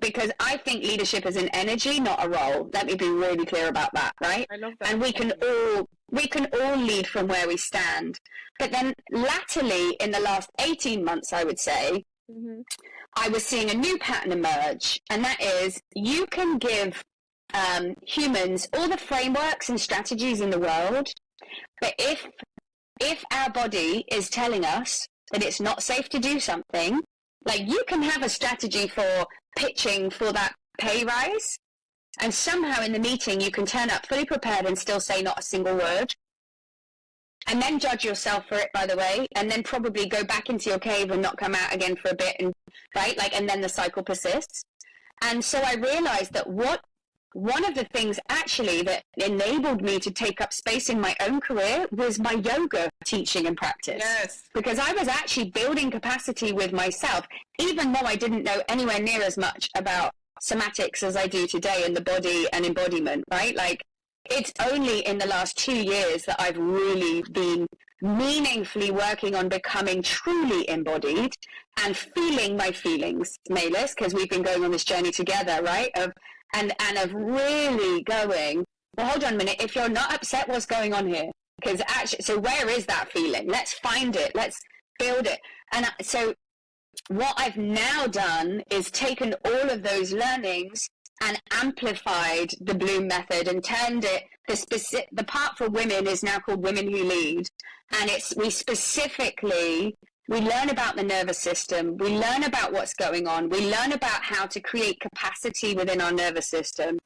B: because I think leadership is an energy, not a role. Let me be really clear about that, right?
A: I love that.
B: And we can all lead from where we stand. But then latterly, in the last 18 months, I would say, I was seeing a new pattern emerge, and that is you can give humans all the frameworks and strategies in the world, but if our body is telling us that it's not safe to do something, like you can have a strategy for pitching for that pay rise, and somehow in the meeting you can turn up fully prepared and still say not a single word, and then judge yourself for it, by the way, and then probably go back into your cave and not come out again for a bit, and right, like, and then the cycle persists. And so I realized that one of the things actually that enabled me to take up space in my own career was my yoga teaching and practice.
A: Yes.
B: Because I was actually building capacity with myself, even though I didn't know anywhere near as much about somatics as I do today in the body and embodiment, right? Like, it's only in the last 2 years that I've really been meaningfully working on becoming truly embodied and feeling my feelings, Maylis, because we've been going on this journey together, right? And of really going, well, hold on a minute, if you're not upset, what's going on here? Because actually, so where is that feeling? Let's find it. Let's build it. And so what I've now done is taken all of those learnings and amplified the Bloom method and turned it, the part for women is now called Women Who Lead. And we learn about the nervous system, we learn about what's going on, we learn about how to create capacity within our nervous system.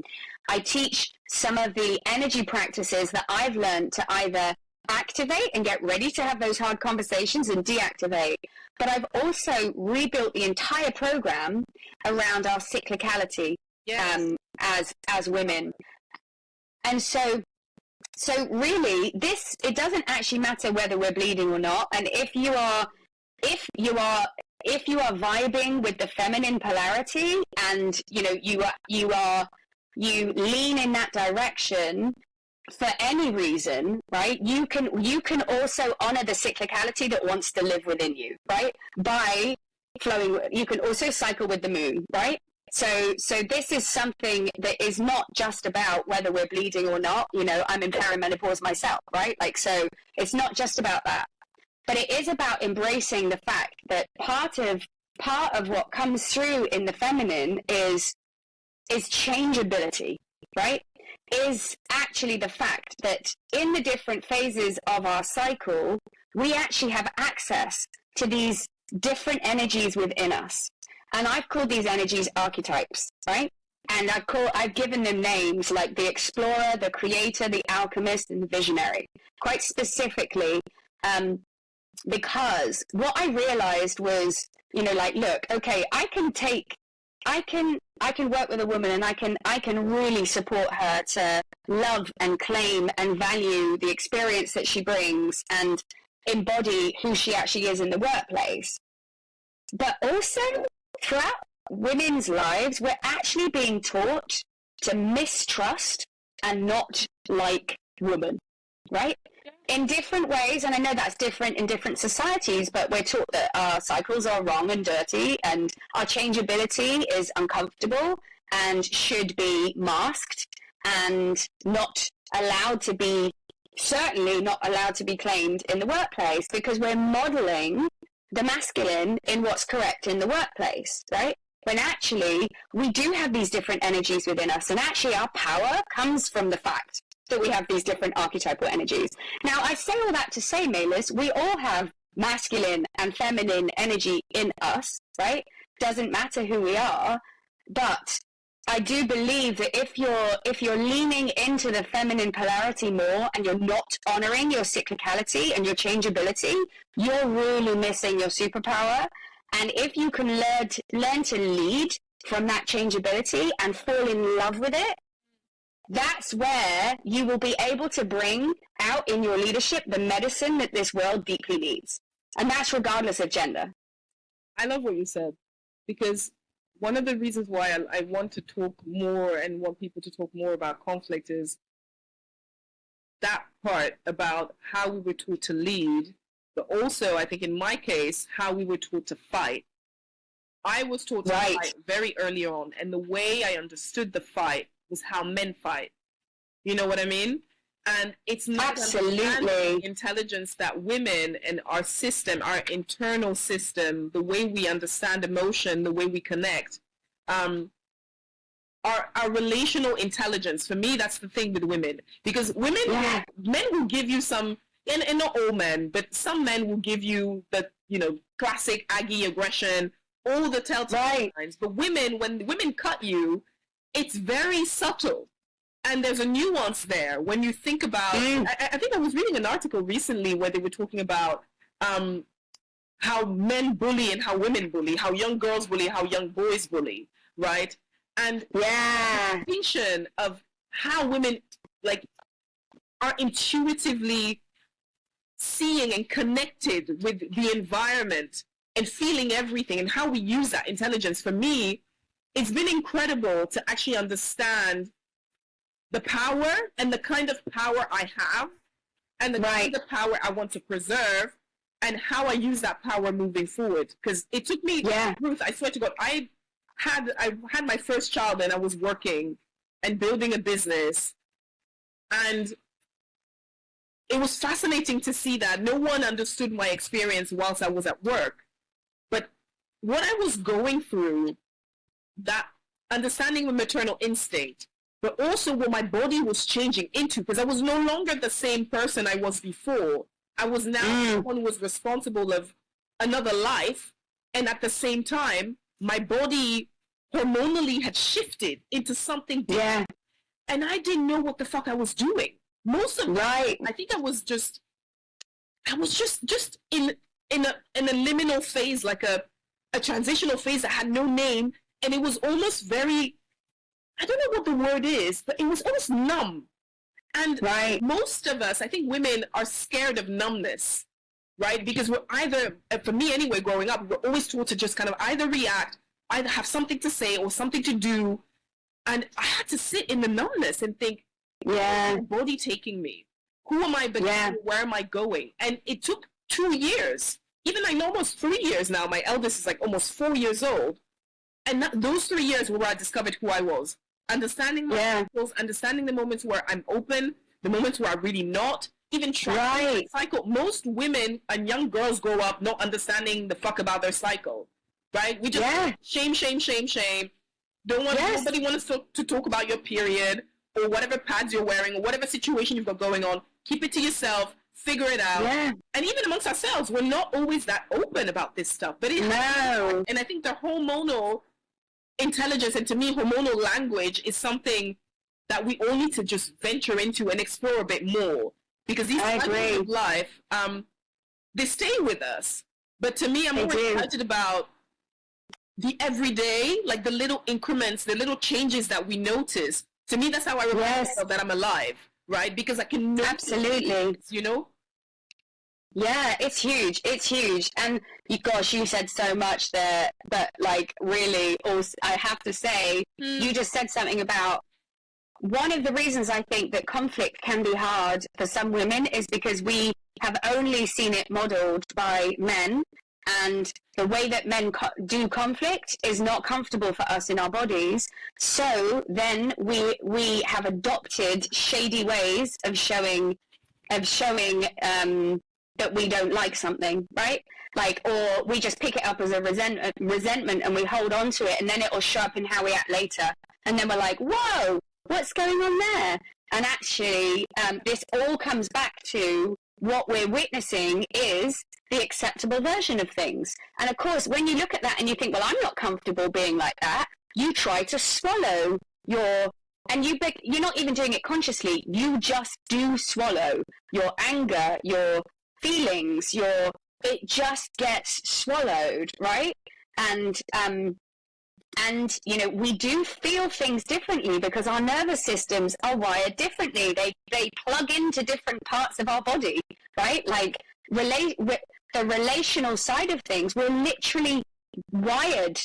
B: I teach some of the energy practices that I've learned to either activate and get ready to have those hard conversations and deactivate. But I've also rebuilt the entire program around our cyclicality. Yes. As women. And so really it doesn't actually matter whether we're bleeding or not. And if you are vibing with the feminine polarity and you lean in that direction for any reason, right? You can also honor the cyclicality that wants to live within you, right? By flowing, you can also cycle with the moon, right? So this is something that is not just about whether we're bleeding or not. I'm in perimenopause myself, right? Like, so it's not just about that, but it is about embracing the fact that part of what comes through in the feminine is changeability, right? Is actually the fact that in the different phases of our cycle, we actually have access to these different energies within us. And I've called these energies archetypes, right? And I've given them names like the explorer, the creator, the alchemist, and the visionary, quite specifically, because what I realized was, look, okay, I can work with a woman and I can really support her to love and claim and value the experience that she brings and embody who she actually is in the workplace. But also, throughout women's lives, we're actually being taught to mistrust and not like women, right? In different ways, and I know that's different in different societies, but we're taught that our cycles are wrong and dirty, and our changeability is uncomfortable and should be masked and not allowed to be, certainly not allowed to be claimed in the workplace, because we're modeling the masculine in what's correct in the workplace, right? When actually we do have these different energies within us, and actually our power comes from the fact that we have these different archetypal energies. Now, I say all that to say, Maylis, we all have masculine and feminine energy in us, right? Doesn't matter who we are, but I do believe that if you're leaning into the feminine polarity more and you're not honoring your cyclicality and your changeability, you're really missing your superpower. And if you can learn to lead from that changeability and fall in love with it, that's where you will be able to bring out in your leadership the medicine that this world deeply needs. And that's regardless of gender.
A: I love what you said, because one of the reasons why I want to talk more and want people to talk more about conflict is that part about how we were taught to lead, but also, I think in my case, how we were taught to fight. I was taught to fight very early on, and the way I understood the fight was how men fight. You know what I mean? And it's not
B: absolutely
A: intelligence that women and our system, our internal system, the way we understand emotion, the way we connect, our relational intelligence. For me, that's the thing with women, because women, men will give you some, and not all men, but some men will give you the, classic Aggie aggression, all the telltale signs. But women, when women cut you, it's very subtle. And there's a nuance there when you think about, I think I was reading an article recently where they were talking about how men bully and how women bully, how young girls bully, how young boys bully, right? And the distinction of how women are intuitively seeing and connected with the environment and feeling everything, and how we use that intelligence. For me, it's been incredible to actually understand the power and the kind of power I have and the kind of power I want to preserve and how I use that power moving forward. Because it took me, Ruth, I swear to God, I had my first child and I was working and building a business. And it was fascinating to see that no one understood my experience whilst I was at work. But what I was going through, that understanding the maternal instinct, but also what my body was changing into, because I was no longer the same person I was before. I was now someone who was responsible of another life, and at the same time, my body hormonally had shifted into something different. And I didn't know what the fuck I was doing. Most of I think I was just in a liminal phase, like a transitional phase that had no name, and it was almost very, I don't know what the word is, but it was almost numb. And most of us, I think women, are scared of numbness, right? Because we're either, for me anyway, growing up, we're always taught to just kind of either react, either have something to say or something to do. And I had to sit in the numbness and think, where is my body taking me? Who am I becoming? Where am I going? And it took 2 years, even almost 3 years now. My eldest is almost 4 years old. And those 3 years were where I discovered who I was. Understanding my cycles, understanding the moments where I'm open, the moments where I'm really not, even tracking my cycle. Most women and young girls grow up not understanding the fuck about their cycle, right? We just shame. Don't want nobody wants to talk about your period or whatever pads you're wearing or whatever situation you've got going on. Keep it to yourself. Figure it out. And even amongst ourselves, we're not always that open about this stuff. But and I think the hormonal intelligence, and to me hormonal language, is something that we all need to just venture into and explore a bit more, because these languages of life, they stay with us. But to me, I'm more excited about the everyday, like the little increments, the little changes that we notice. To me, that's how I remind myself that I'm alive, right? Because I can notice things,
B: Yeah, it's huge. It's huge. And you said so much there, but really, also, I have to say, you just said something about one of the reasons I think that conflict can be hard for some women is because we have only seen it modeled by men, and the way that men do conflict is not comfortable for us in our bodies. So then we have adopted shady ways of showing that we don't like something, right? Or we just pick it up as a resentment and we hold on to it, and then it will show up in how we act later. And then we're like, whoa, what's going on there? And actually, this all comes back to what we're witnessing is the acceptable version of things. And of course, when you look at that and you think, well, I'm not comfortable being like that, you try to swallow and you're not even doing it consciously. You just do swallow your anger, your feelings, it just gets swallowed, right? And we do feel things differently because our nervous systems are wired differently. They plug into different parts of our body, right? Like the relational side of things, we're literally wired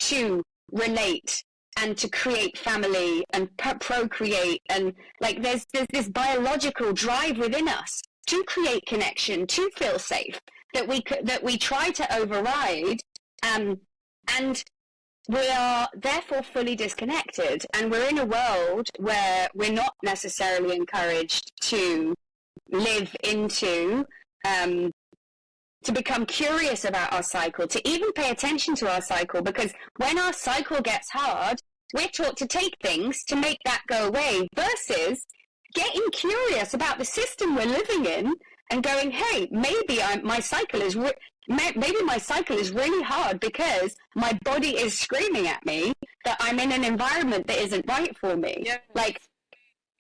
B: to relate and to create family and procreate, and like there's this biological drive within us to create connection, to feel safe, that we try to override, and we are therefore fully disconnected, and we're in a world where we're not necessarily encouraged to live into, to become curious about our cycle, to even pay attention to our cycle, because when our cycle gets hard, we're taught to take things to make that go away, versus getting curious about the system we're living in and going, hey, maybe my cycle is really hard because my body is screaming at me that I'm in an environment that isn't right for me.
A: Yeah.
B: Like,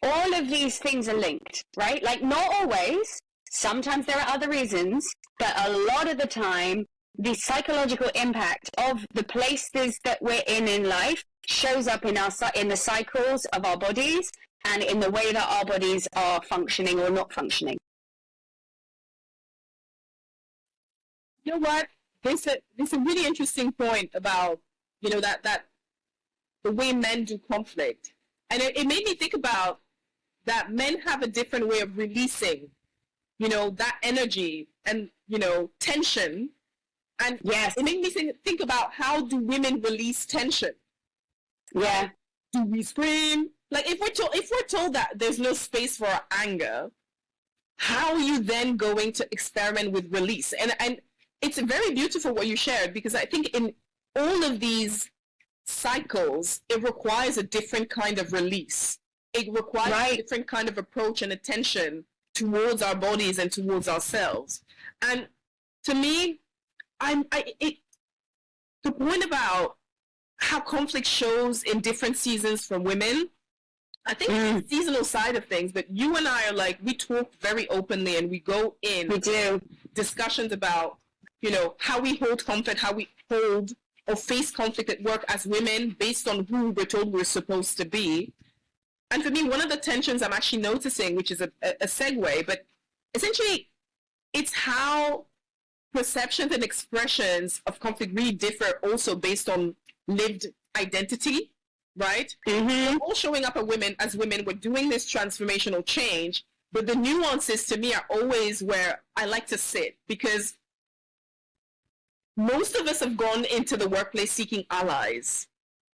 B: all of these things are linked, right? Like, not always. Sometimes there are other reasons, but a lot of the time, the psychological impact of the places that we're in life shows up in the cycles of our bodies and in the way that our bodies are functioning or not functioning.
A: You know what? There's a really interesting point about, that the way men do conflict. And it made me think about that men have a different way of releasing, that energy and, tension. And
B: yes,
A: it made me think about, how do women release tension?
B: Yeah.
A: Do we scream? Like, if we're told that there's no space for our anger, how are you then going to experiment with release? And it's very beautiful what you shared, because I think in all of these cycles, it requires a different kind of release. It requires a different kind of approach and attention towards our bodies and towards ourselves. And to me, the point about how conflict shows in different seasons for women, I think it's the seasonal side of things, but you and I are like, we talk very openly and we go in.
B: We do.
A: Discussions about, how we hold conflict, how we hold or face conflict at work as women based on who we're told we're supposed to be. And for me, one of the tensions I'm actually noticing, which is a segue, but essentially it's how perceptions and expressions of conflict really differ also based on lived identity, right?
B: Mm-hmm.
A: We're all showing up as women, we're doing this transformational change, but the nuances to me are always where I like to sit, because most of us have gone into the workplace seeking allies.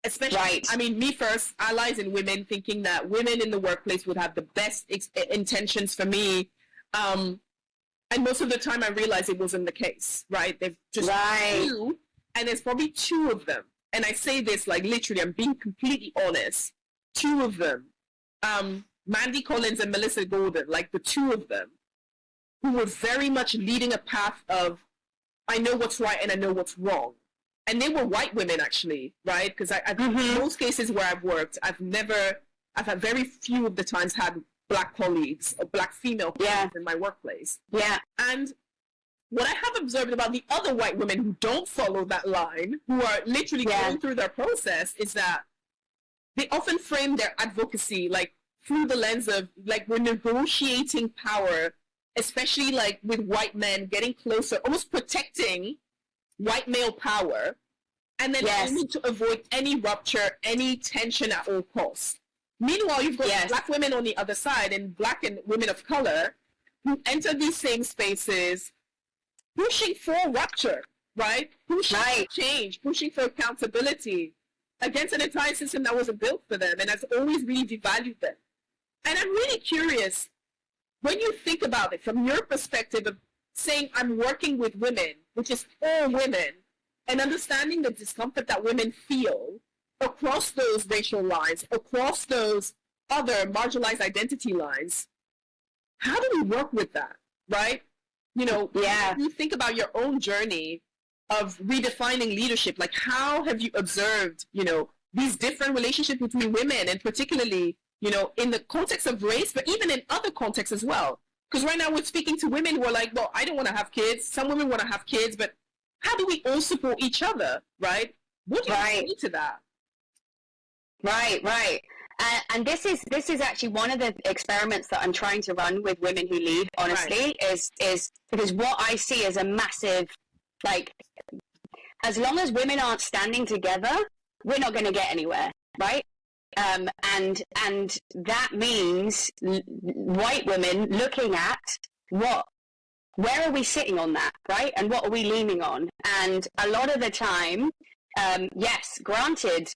A: Especially, I mean, me first, allies in women, thinking that women in the workplace would have the best intentions for me. And most of the time I realized it wasn't the case, right? They've just two, and there's probably two of them. And I say this like literally, I'm being completely honest. Two of them, Mandy Collins and Melissa Gordon, like the two of them, who were very much leading a path of, I know what's right and I know what's wrong. And they were white women, actually, right? Because in most cases where I've worked, I've had very few of the times had black colleagues or black female colleagues in my workplace. Yeah. And what I have observed about the other white women who don't follow that line, who are literally going through their process, is that they often frame their advocacy like through the lens of like, we're negotiating power, especially like with white men getting closer, almost protecting white male power, and then aiming to avoid any rupture, any tension at all costs. Meanwhile, you've got black women on the other side, and black and women of color, who enter these same spaces pushing for rupture, right? Pushing for change, pushing for accountability against an entire system that wasn't built for them and has always really devalued them. And I'm really curious, when you think about it from your perspective of saying, I'm working with women, which is all women, and understanding the discomfort that women feel across those racial lines, across those other marginalized identity lines, how do we work with that, right? You know, you think about your own journey of redefining leadership. Like, how have you observed, you know, these different relationships between women, and particularly, you know, in the context of race, but even in other contexts as well? Because right now we're speaking to women who are like, well, I don't want to have kids. Some women want to have kids, but how do we all support each other, right? What do you say to that?
B: Right. And this is actually one of the experiments that I'm trying to run with women who lead, honestly, is because what I see as a massive, like, as long as women aren't standing together, we're not going to get anywhere, right? And that means white women looking at where are we sitting on that, right? And what are we leaning on? And a lot of the time, yes, granted,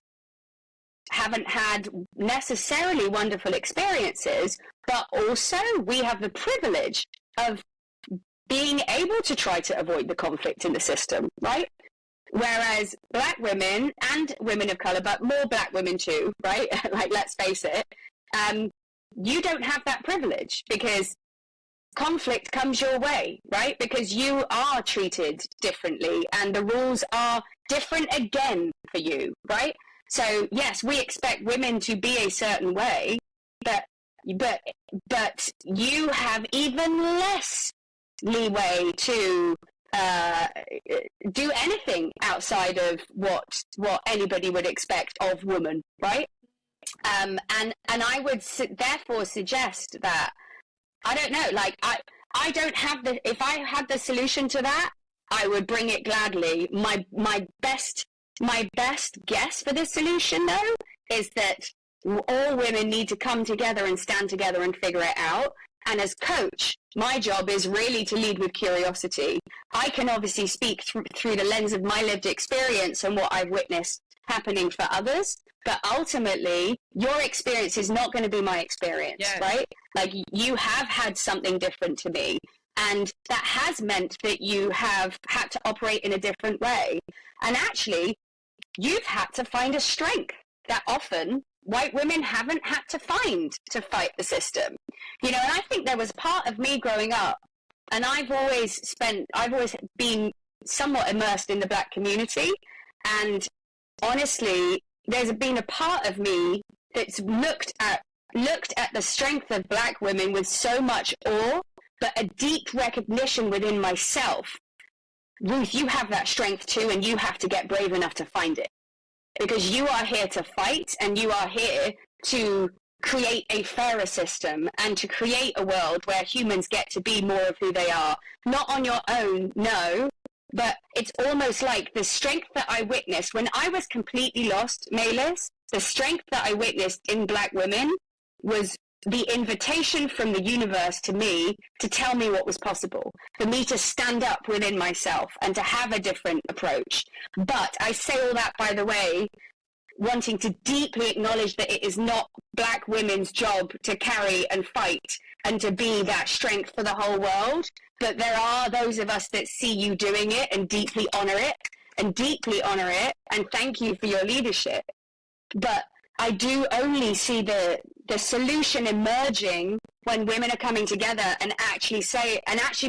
B: haven't had necessarily wonderful experiences, but also we have the privilege of being able to try to avoid the conflict in the system, right? Whereas black women and women of color, but more black women too, right? Like, let's face it, you don't have that privilege because conflict comes your way, right? Because you are treated differently and the rules are different again for you, right? So yes, we expect women to be a certain way, but you have even less leeway to do anything outside of what anybody would expect of women, right? And I would therefore suggest that, I don't know, like, I don't have if I had the solution to that, I would bring it gladly. My best guess for this solution, though, is that all women need to come together and stand together and figure it out. And as coach, my job is really to lead with curiosity. I can obviously speak through the lens of my lived experience and what I've witnessed happening for others. But ultimately, your experience is not going to be my experience, right? Like, you have had something different to me. And that has meant that you have had to operate in a different way. And actually, you've had to find a strength that often white women haven't had to find to fight the system. You know, and I think there was part of me growing up, and I've always been somewhat immersed in the black community. And honestly, there's been a part of me that's looked at the strength of black women with so much awe, but a deep recognition within myself. Ruth, you have that strength too, and you have to get brave enough to find it. Because you are here to fight, and you are here to create a fairer system and to create a world where humans get to be more of who they are. Not on your own, no, but it's almost like the strength that I witnessed when I was completely lost, Maylis, the strength that I witnessed in black women was the invitation from the universe to me to tell me what was possible, for me to stand up within myself and to have a different approach. But I say all that, by the way, wanting to deeply acknowledge that it is not black women's job to carry and fight and to be that strength for the whole world. But there are those of us that see you doing it and deeply honor it, and thank you for your leadership. But I do only see the solution emerging when women are coming together and actually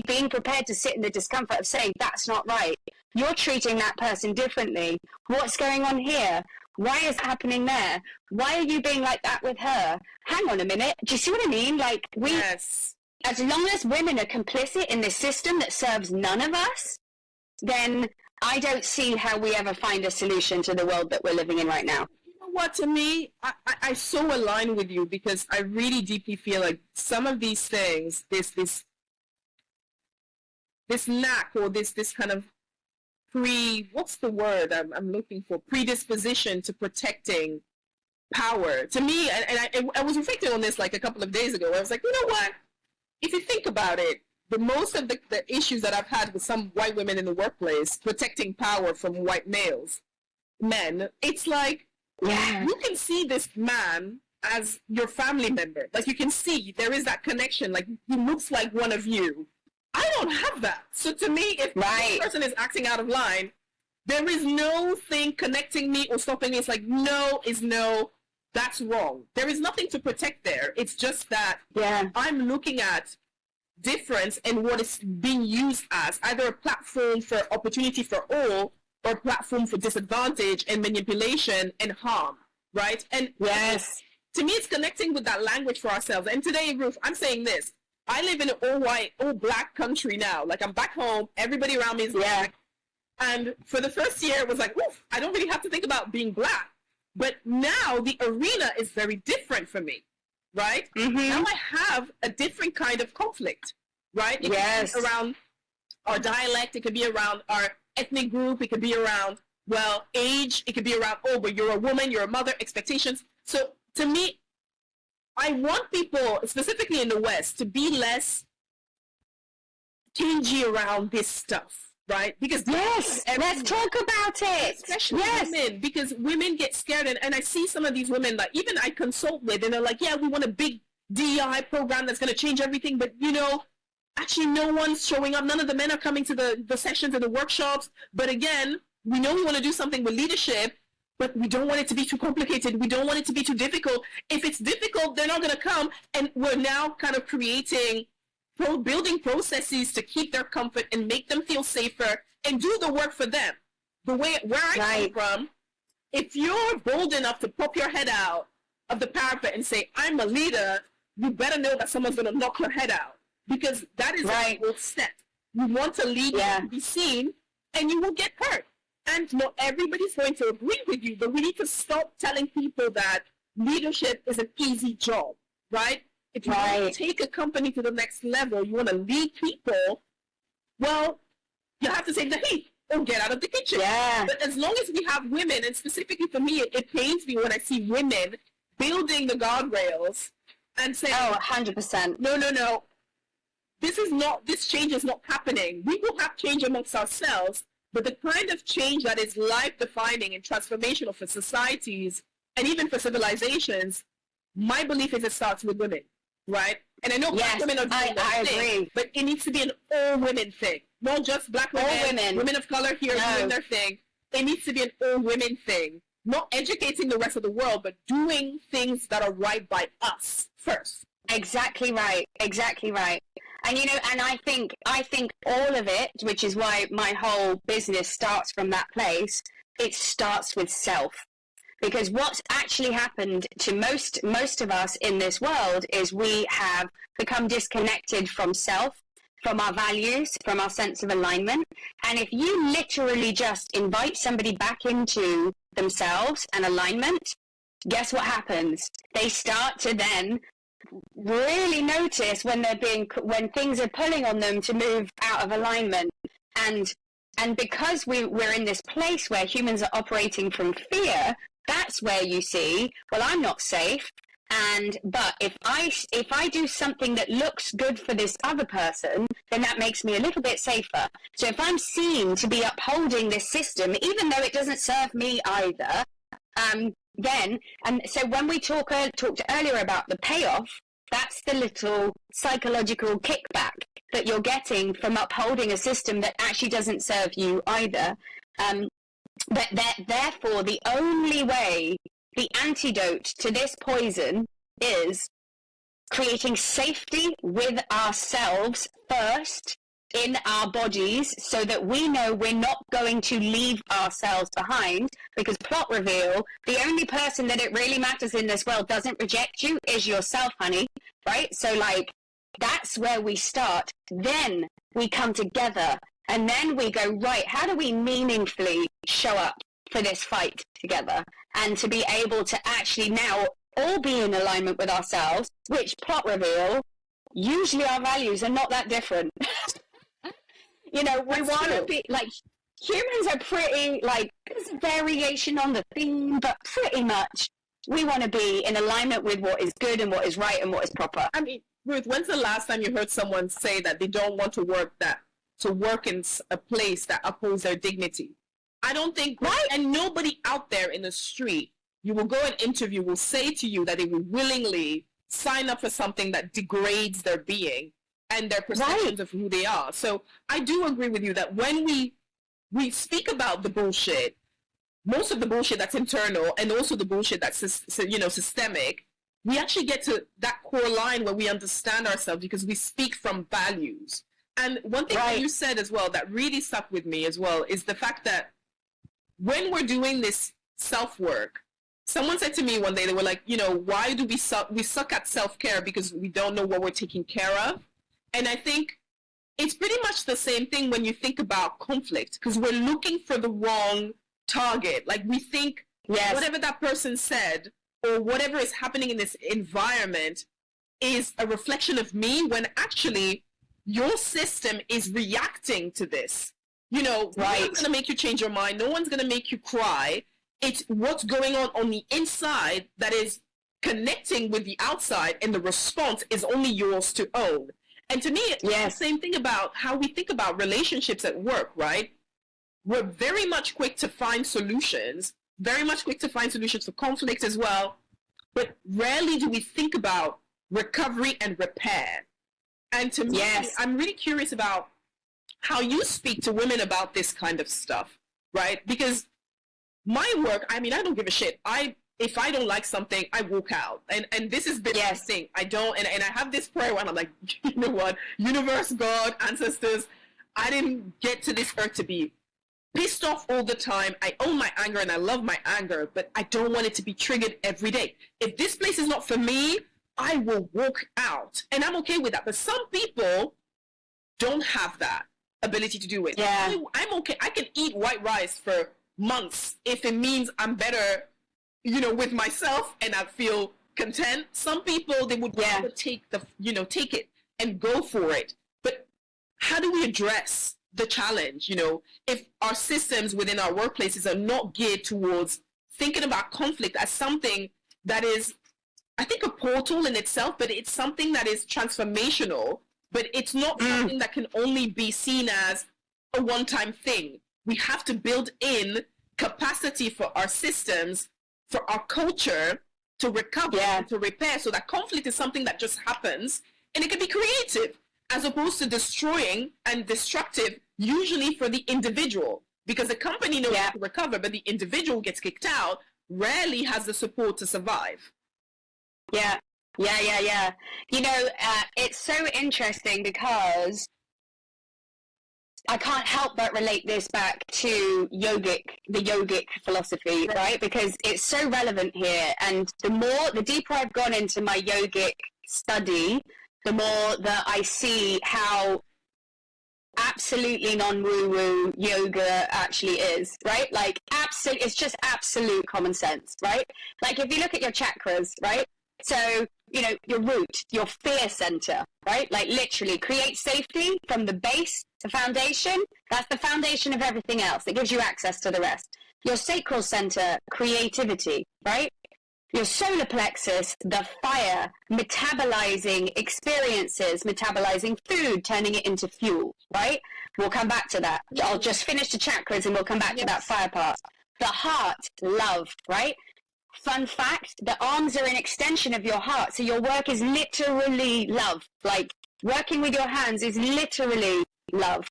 B: being prepared to sit in the discomfort of saying, that's not right. You're treating that person differently. What's going on here? Why is it happening there? Why are you being like that with her? Hang on a minute. Do you see what I mean? Like, as long as women are complicit in this system that serves none of us, then I don't see how we ever find a solution to the world that we're living in right now.
A: What, to me, I so align with you, because I really deeply feel like some of these things, this lack, or this kind of what's the word I'm looking for, predisposition to protecting power. To me, and I was reflecting on this like a couple of days ago, I was like, you know what? If you think about it, most of the issues that I've had with some white women in the workplace protecting power from white men, it's like, you can see this man as your family member. Like, you can see there is that connection. Like, he looks like one of you. I don't have that. So to me, if this person is acting out of line, there is no thing connecting me or stopping me. It's like, no is no. that's wrong. There is nothing to protect there. It's just that I'm looking at difference in what is being used as either a platform for opportunity for all or a platform for disadvantage and manipulation and harm, right? And
B: yes,
A: to me, it's connecting with that language for ourselves. And today, Ruth, I'm saying this. I live in an all-white, all-black country now. Like, I'm back home. Everybody around me is black. And for the first year, it was like, oof, I don't really have to think about being black. But now the arena is very different for me, right? Mm-hmm. Now I have a different kind of conflict, right? It could be around our dialect. It could be around our ethnic group. It could be around, well, age. It could be around, oh, but you're a woman, you're a mother, expectations. So to me, I want people, specifically in the West, to be less cagey around this stuff, right? Because
B: let's talk about it.
A: Especially women, because women get scared. And I see some of these women that even I consult with, and they're like, yeah, we want a big DEI program that's going to change everything. But, you know, actually no one's showing up. None of the men are coming to the sessions and the workshops. But again, we know we want to do something with leadership, but we don't want it to be too complicated. We don't want it to be too difficult. If it's difficult, they're not going to come. And we're now kind of building processes to keep their comfort and make them feel safer and do the work for them. The way where I come from, if you're bold enough to pop your head out of the parapet and say, I'm a leader, you better know that someone's going to knock your head out, because that is a bold step. You want to lead, to be seen, and you will get hurt. And not everybody's going to agree with you, but we need to stop telling people that leadership is an easy job, right? If you want to take a company to the next level, you want to lead people, well, you have to take the heat or get out of the kitchen. Yeah. But as long as we have women, and specifically for me, it pains me when I see women building the guardrails and saying,
B: oh, 100%.
A: No. This change is not happening. We will have change amongst ourselves, but the kind of change that is life-defining and transformational for societies and even for civilizations, my belief is it starts with women, right? And I know black women are doing that thing, but it needs to be an all-women thing. Not just black women, women of color here doing their thing. It needs to be an all-women thing. Not educating the rest of the world, but doing things that are right by us first.
B: Exactly right. And you know, and I think all of it, which is why my whole business starts from that place, it starts with self. Because what's actually happened to most of us in this world is we have become disconnected from self, from our values, from our sense of alignment. And if you literally just invite somebody back into themselves and alignment, guess what happens? They start to then really notice when things are pulling on them to move out of alignment. And because we're in this place where humans are operating from fear, that's where you see, well, I'm not safe. But if I do something that looks good for this other person, then that makes me a little bit safer. So if I'm seen to be upholding this system, even though it doesn't serve me either, so when we talked earlier about the payoff, that's the little psychological kickback that you're getting from upholding a system that actually doesn't serve you either. But therefore, the only way, the antidote to this poison is creating safety with ourselves first in our bodies, so that we know we're not going to leave ourselves behind. Because plot reveal, the only person that it really matters in this world doesn't reject you is yourself, honey, right? So that's where we start. Then we come together, and then we go, right, how do we meaningfully show up for this fight together? And to be able to actually now all be in alignment with ourselves, which, plot reveal, usually our values are not that different. You know, we want to be humans are pretty there's a variation on the theme, but pretty much we want to be in alignment with what is good and what is right and what is proper.
A: I mean, Ruth, when's the last time you heard someone say that they don't want to work in a place that upholds their dignity? I don't think, and nobody out there in the street you will go and interview will say to you that they will willingly sign up for something that degrades their being and their perceptions of who they are. So I do agree with you that when we speak about the bullshit, most of the bullshit that's internal and also the bullshit that's systemic, we actually get to that core line where we understand ourselves because we speak from values. And one thing that you said as well that really stuck with me as well is the fact that when we're doing this self-work, someone said to me one day, they were like, why do we suck at self-care because we don't know what we're taking care of? And I think it's pretty much the same thing when you think about conflict, because we're looking for the wrong target. Like we think whatever that person said or whatever is happening in this environment is a reflection of me, when actually your system is reacting to this. No one's going to make you change your mind. No one's going to make you cry. It's what's going on the inside that is connecting with the outside, and the response is only yours to own. And to me, it's the same thing about how we think about relationships at work, right? We're very much quick to find solutions, for conflict as well, but rarely do we think about recovery and repair. And to me, I'm really curious about how you speak to women about this kind of stuff, right? Because my work, I don't give a shit. If I don't like something, I walk out. And this is the thing. I don't, and I have this prayer when I'm like, you know what? Universe, God, ancestors, I didn't get to this earth to be pissed off all the time. I own my anger and I love my anger, but I don't want it to be triggered every day. If this place is not for me, I will walk out. And I'm okay with that. But some people don't have that ability to do it. Yeah. I'm okay. I can eat white rice for months if it means I'm better, with myself and I feel content. Some people, they would rather take it and go for it. But how do we address the challenge? If our systems within our workplaces are not geared towards thinking about conflict as something that is, I think, a portal in itself, but it's something that is transformational, but it's not something that can only be seen as a one-time thing. We have to build in capacity for our systems, for our culture to recover and to repair, so that conflict is something that just happens, and it can be creative as opposed to destroying and destructive, usually for the individual, because the company knows how to recover, but the individual gets kicked out, rarely has the support to survive.
B: Yeah. It's so interesting because I can't help but relate this back to the yogic philosophy, right? Because it's so relevant here. And the deeper I've gone into my yogic study, the more that I see how absolutely non-woo-woo yoga actually is, right? Like, it's just absolute common sense, right? Like, if you look at your chakras, right? So, your root, your fear center, right? Like, literally create safety from the base, the foundation. That's the foundation of everything else. It gives you access to the rest. Your sacral center, creativity, right? Your solar plexus, the fire, metabolizing experiences, metabolizing food, turning it into fuel, right? We'll come back to that. I'll just finish the chakras and we'll come back to that fire part. The heart, love, right? Fun fact, the arms are an extension of your heart. So your work is literally love. Like, working with your hands is literally love.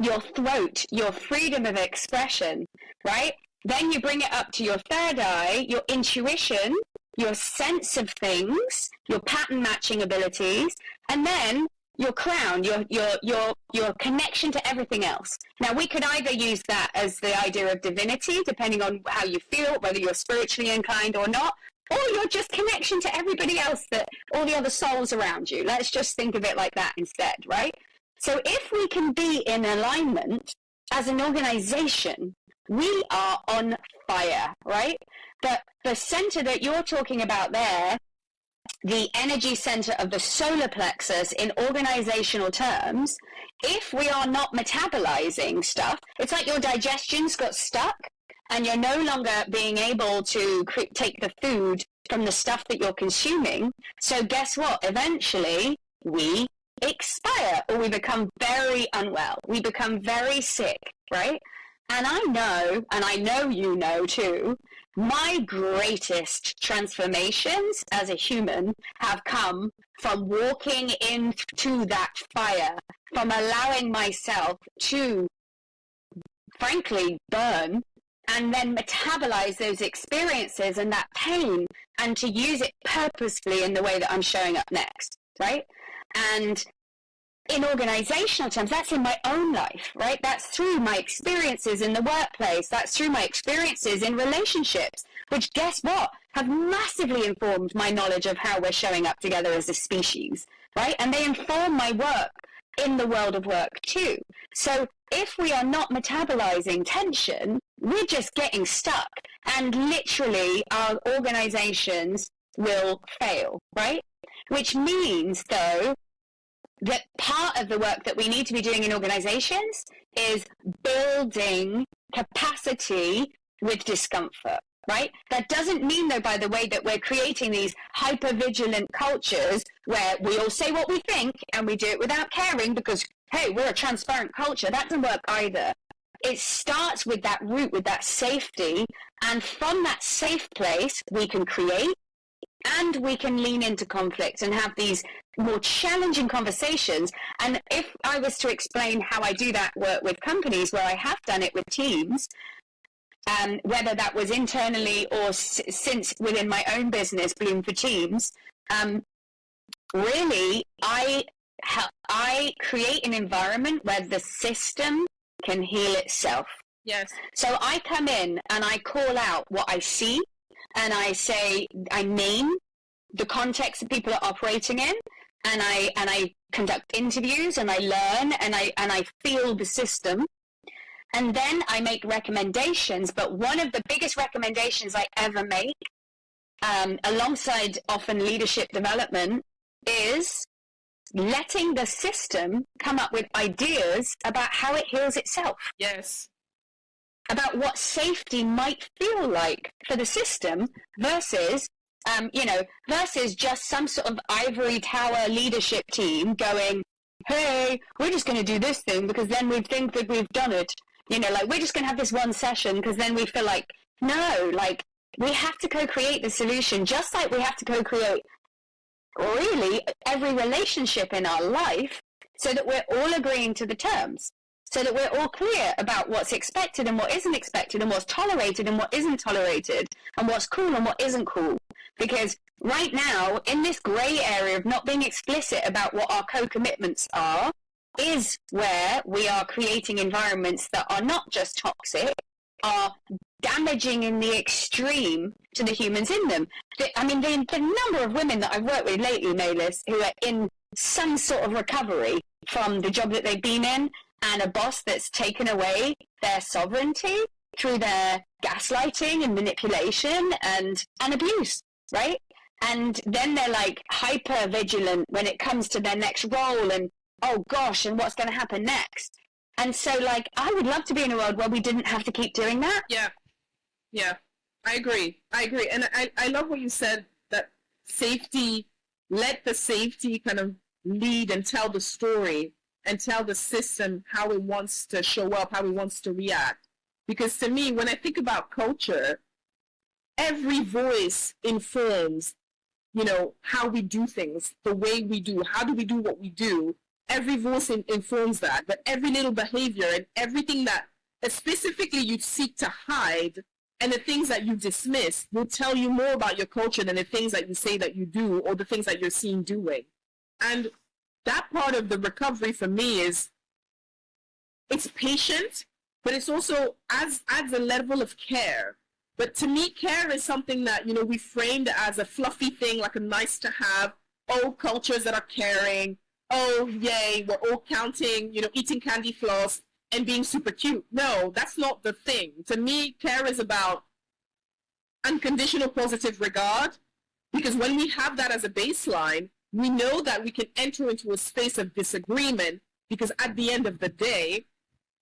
B: Your throat, your freedom of expression, right? Then you bring it up to your third eye, your intuition, your sense of things, your pattern matching abilities, and then your crown, your connection to everything else. Now, we could either use that as the idea of divinity, depending on how you feel, whether you're spiritually inclined or not, or your just connection to everybody else, that all the other souls around you. Let's just think of it like that instead, right? So if we can be in alignment as an organization, we are on fire, right? But the center that you're talking about there, the energy center of the solar plexus in organizational terms, if we are not metabolizing stuff, it's like your digestion's got stuck and you're no longer being able to take the food from the stuff that you're consuming. So guess what? Eventually, we expire, or we become very unwell. We become very sick, right? And I know you know too, my greatest transformations as a human have come from walking into that fire, from allowing myself to, frankly, burn and then metabolize those experiences and that pain and to use it purposefully in the way that I'm showing up next, right? And in organizational terms, that's in my own life, right? That's through my experiences in the workplace. That's through my experiences in relationships, which, guess what, have massively informed my knowledge of how we're showing up together as a species, right? And they inform my work in the world of work too. So if we are not metabolizing tension, we're just getting stuck, and literally our organizations will fail, right? Which means, though, that part of the work that we need to be doing in organizations is building capacity with discomfort, right? That doesn't mean, though, by the way, that we're creating these hyper-vigilant cultures where we all say what we think and we do it without caring because, hey, we're a transparent culture. That doesn't work either. It starts with that root, with that safety, and from that safe place, we can create and we can lean into conflict and have these more challenging conversations. And if I was to explain how I do that work with companies, where I have done it with teams, whether that was internally or since within my own business, Bloom for Teams, really, I create an environment where the system can heal itself.
A: Yes.
B: So I come in and I call out what I see, and I say, I name the context that people are operating in, and I conduct interviews, and I learn, and I feel the system, and then I make recommendations. But one of the biggest recommendations I ever make, alongside often leadership development, is letting the system come up with ideas about how it heals itself.
A: Yes.
B: About what safety might feel like for the system versus, versus just some sort of ivory tower leadership team going, hey, we're just going to do this thing because then we think that we've done it. We're just going to have this one session because then we feel like, no, we have to co-create the solution, just like we have to co-create really every relationship in our life, so that we're all agreeing to the terms. So that we're all clear about what's expected and what isn't expected, and what's tolerated and what isn't tolerated, and what's cool and what isn't cool. Because right now, in this grey area of not being explicit about what our co-commitments are, is where we are creating environments that are not just toxic, are damaging in the extreme to the humans in them. The number of women that I've worked with lately, Maylis, who are in some sort of recovery from the job that they've been in, and a boss that's taken away their sovereignty through their gaslighting and manipulation and abuse, right? And then they're hyper vigilant when it comes to their next role, and oh gosh, and what's going to happen next. And so I would love to be in a world where we didn't have to keep doing that.
A: Yeah, I agree. And I love what you said, that safety, let the safety kind of lead and tell the story and tell the system how it wants to show up, how it wants to react. Because to me, when I think about culture, every voice informs, how we do things, the way we do, how do we do what we do. Every voice informs that. But every little behavior and everything that specifically you seek to hide and the things that you dismiss will tell you more about your culture than the things that you say that you do or the things that you're seen doing. And that part of the recovery for me is, it's patient, but it's also adds a level of care. But to me, care is something that, we framed as a fluffy thing, like a nice to have. Oh, cultures that are caring. Oh, yay, we're all counting, eating candy floss and being super cute. No, that's not the thing. To me, care is about unconditional positive regard, because when we have that as a baseline, we know that we can enter into a space of disagreement, because at the end of the day,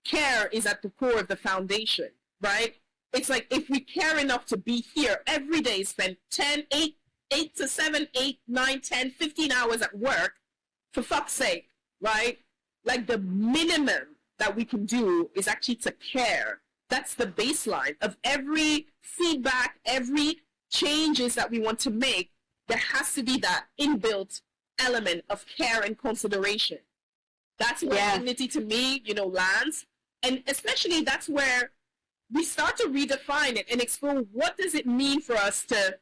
A: care is at the core of the foundation, right? It's like, if we care enough to be here every day, spend 8 to 7, 8, 9, 10, 15 hours at work, for fuck's sake, right? The minimum that we can do is actually to care. That's the baseline of every feedback, every changes that we want to make. There has to be that inbuilt element of care and consideration. That's where dignity to me, lands. And especially that's where we start to redefine it and explore what does it mean for us to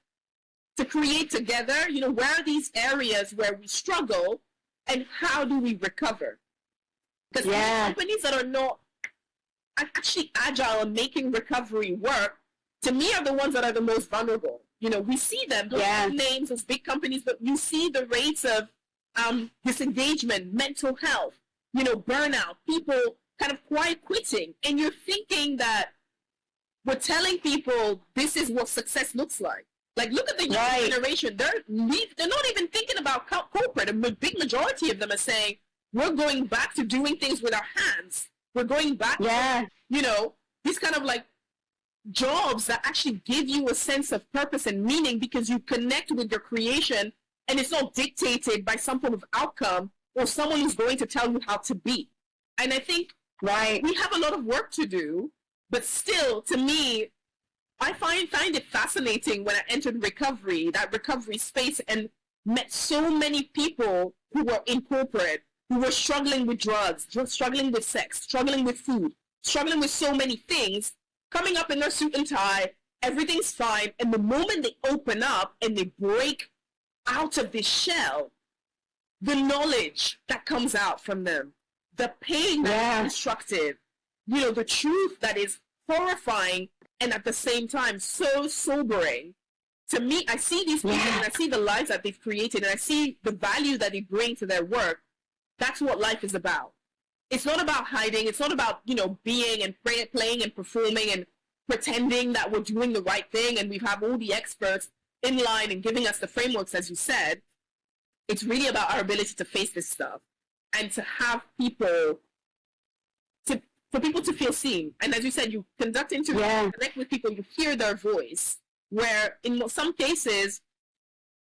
A: create together, where are these areas where we struggle and how do we recover? Because companies that are not actually agile and making recovery work, to me, are the ones that are the most vulnerable. We see them, those big names, those big companies, but you see the rates of disengagement, mental health, burnout, people kind of quiet quitting. And you're thinking that we're telling people this is what success looks like. Like, look at the younger generation. They're not even thinking about corporate. A big majority of them are saying, we're going back to doing things with our hands. We're going back to, these kind of like jobs that actually give you a sense of purpose and meaning because you connect with your creation and it's not dictated by some form of outcome or someone who's going to tell you how to be. And I think we have a lot of work to do, but still, to me, I find it fascinating when I entered that recovery space, and met so many people who were in corporate, who were struggling with drugs, struggling with sex, struggling with food, struggling with so many things, coming up in their suit and tie, everything's fine, and the moment they open up and they break out of this shell, the knowledge that comes out from them, the pain that is destructive, the truth that is horrifying and at the same time so sobering. To me, I see these people and I see the lives that they've created and I see the value that they bring to their work. That's what life is about. It's not about hiding. It's not about, being and playing and performing and pretending that we're doing the right thing and we have all the experts in line and giving us the frameworks, as you said. It's really about our ability to face this stuff and to have for people to feel seen. And as you said, you conduct interviews, you connect with people, you hear their voice, where in some cases,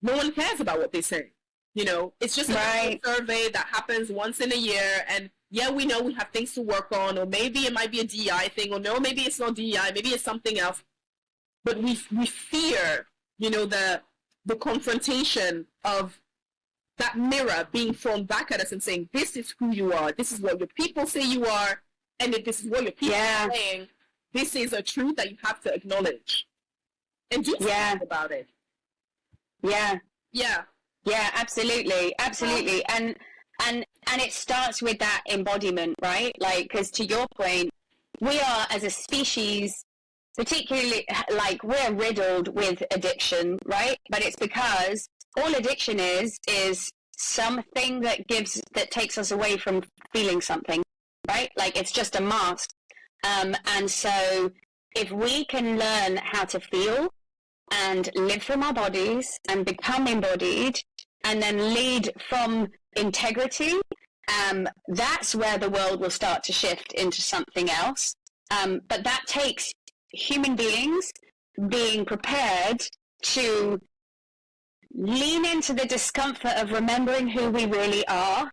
A: no one cares about what they say. It's just a survey that happens once in a year, and we know we have things to work on, or maybe it might be a DEI thing, or no, maybe it's not DEI, maybe it's something else. But we fear, the confrontation of that mirror being thrown back at us and saying, this is who you are, this is what your people say you are, and if this is what your people are saying, this is a truth that you have to acknowledge and do something about it.
B: Yeah, absolutely. And it starts with that embodiment, right? Like, because to your point, we are as a species, particularly, like, we're riddled with addiction, right? But it's because all addiction is something that takes us away from feeling something, right? Like, it's just a mask. And so if we can learn how to feel and live from our bodies and become embodied and then lead from integrity, that's where the world will start to shift into something else. But that takes human beings being prepared to lean into the discomfort of remembering who we really are,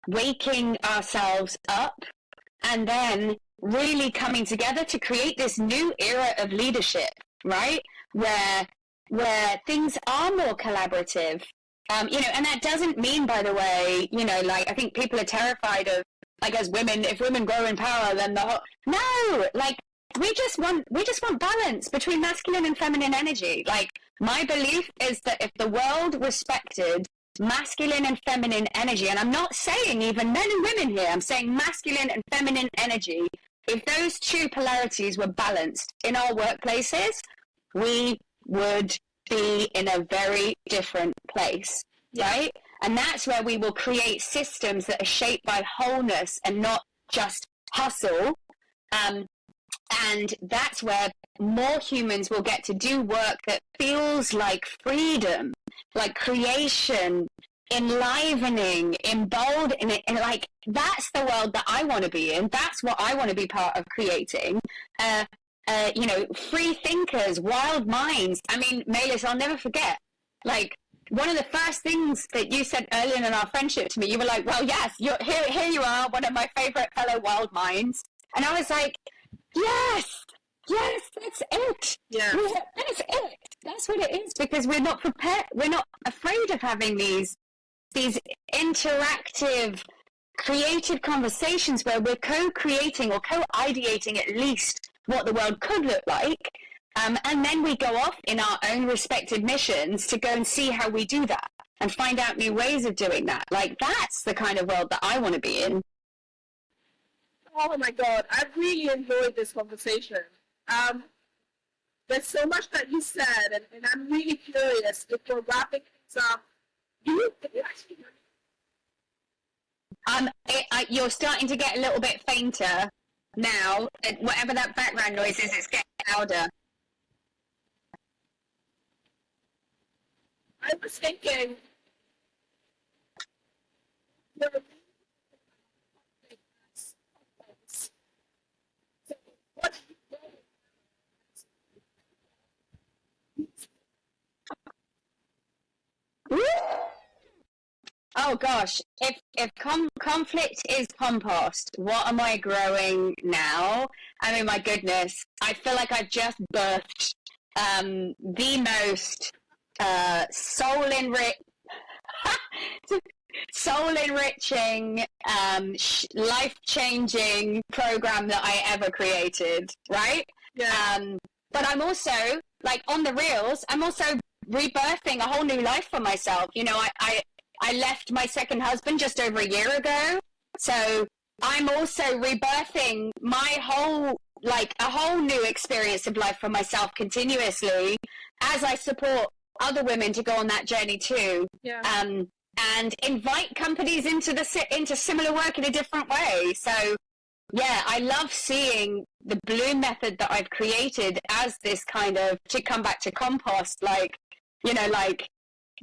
B: waking ourselves up, and then really coming together to create this new era of leadership, right? Where things are more collaborative. And that doesn't mean, by the way, like, I think people are terrified of, like, as women, if women grow in power, then no, like, we just want balance between masculine and feminine energy. Like, my belief is that if the world respected masculine and feminine energy, and I'm not saying even men and women here, I'm saying masculine and feminine energy, if those two polarities were balanced in our workplaces, we would be in a very different place, right? And that's where we will create systems that are shaped by wholeness and not just hustle. And that's where more humans will get to do work that feels like freedom, like creation, enlivening, emboldening, and like, that's the world that I want to be in. That's what I want to be part of creating. Free thinkers, wild minds. I mean, Maylis, I'll never forget, like, one of the first things that you said earlier in our friendship to me, you were like, well, yes, here you are, one of my favorite fellow wild minds. And I was like, yes, that's it. Yeah. That's it. That's what it is, because we're not prepared. We're not afraid of having these interactive, creative conversations where we're co-creating or co-ideating, at least, what the world could look like. And then we go off in our own respective missions to go and see how we do that and find out new ways of doing that. Like, that's the kind of world that I want to be in.
A: Oh my God, I've really enjoyed this conversation. There's so much that you said, and I'm really curious if we're wrapping things up. You actually...
B: You're starting to get a little bit fainter now. Whatever that background noise is, it's getting louder.
A: I was thinking,
B: Oh gosh, if conflict is compost, what am I growing now? I mean, my goodness, I feel like I've just birthed the most soul enriching, life-changing program that I ever created, right?
A: yeah.
B: But I'm also, like, on the reels, I'm also rebirthing a whole new life for myself. You know, I left my second husband just over a year ago, so I'm also rebirthing my whole, like, a whole new experience of life for myself continuously as I support other women to go on that journey too.
A: Yeah.
B: And invite companies into similar work in a different way. So yeah, I love seeing the bloom method that I've created as this kind of, to come back to compost, like, you know, like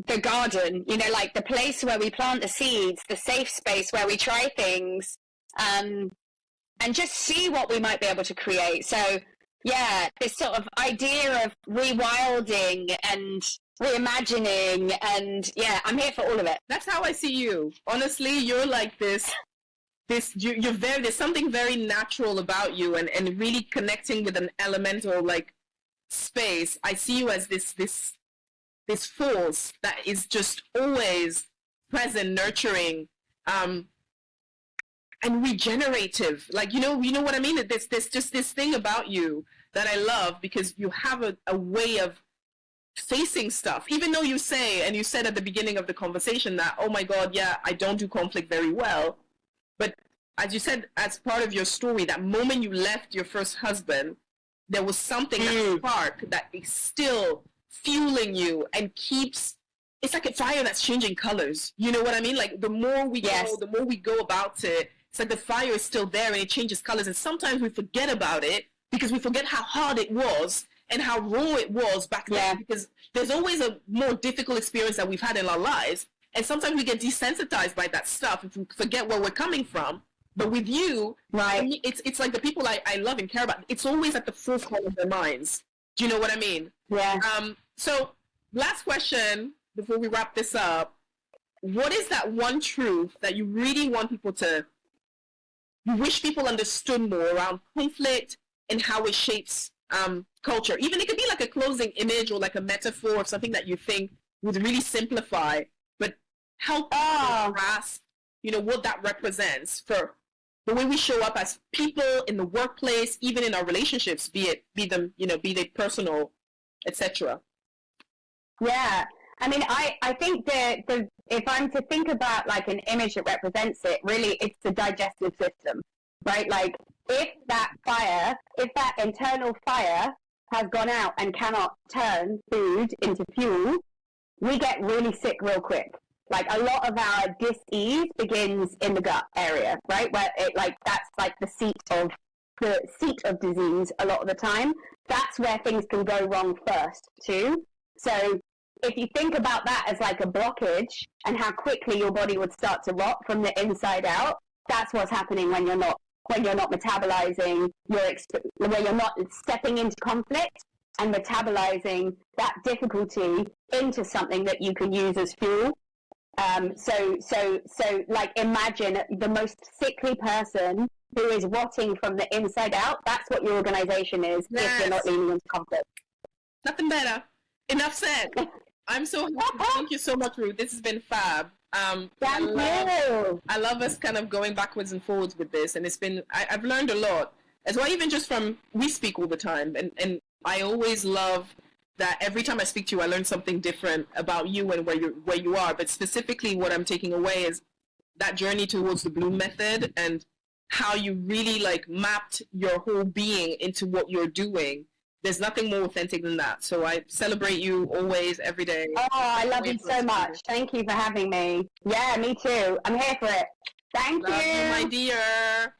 B: the garden, you know, like the place where we plant the seeds, the safe space where we try things, and just see what we might be able to create. So yeah, this sort of idea of rewilding and reimagining, and yeah, I'm here for all of it.
A: That's how I see you. Honestly, you're like you're very, there's something very natural about you, and really connecting with an elemental, like, space. I see you as this force that is just always present, nurturing, and regenerative. Like, you know what I mean? There's just this thing about you that I love, because you have a way of facing stuff, even though you say, and you said at the beginning of the conversation that, oh my God, yeah, I don't do conflict very well. But as you said, as part of your story, that moment you left your first husband, there was something, that spark that is still fueling you and keeps, it's like a fire that's changing colors. You know what I mean? Like, the more we go, the more we go about it, it's like the fire is still there and it changes colors. And sometimes we forget about it because we forget how hard it was and how raw it was back then, because there's always a more difficult experience that we've had in our lives. And sometimes we get desensitized by that stuff if we forget where we're coming from. But with you, right, it's like the people I love and care about, it's always at the forefront of their minds. Do you know what I mean?
B: Yeah.
A: So last question before we wrap this up. What is that one truth that you really want people to, you wish people understood more around conflict and how it shapes culture? Even it could be like a closing image or like a metaphor of something that you think would really simplify, but help people grasp, you know, what that represents for the way we show up as people in the workplace, even in our relationships, be they personal, etc.
B: Yeah, I mean, I think the if I'm to think about like an image that represents it, really, it's the digestive system, right? Like, if that internal fire has gone out and cannot turn food into fuel, we get really sick real quick. Like, a lot of our dis-ease begins in the gut area, right? Where that's like the seat of disease a lot of the time. That's where things can go wrong first too. So if you think about that as like a blockage and how quickly your body would start to rot from the inside out, that's what's happening when you're not metabolizing where you're not stepping into conflict and metabolizing that difficulty into something that you can use as fuel. So like, imagine the most sickly person who is rotting from the inside out. That's what your organization is. Yes. If you're not leaning into conflict.
A: Nothing better. Enough said. I'm so happy. Thank you so much, Ruth. This has been fab.
B: Thank you.
A: I love us kind of going backwards and forwards with this, and it's been, I've learned a lot. as well, even just from, we speak all the time, and I always love that every time I speak to you, I learn something different about you and where you are. But specifically, what I'm taking away is that journey towards the Bloom method and how you really like mapped your whole being into what you're doing. There's nothing more authentic than that. So I celebrate you always, every day.
B: Oh, I love you so much. Thank you for having me. Yeah, me too. I'm here for it. Thank
A: Love
B: you.
A: you, my dear.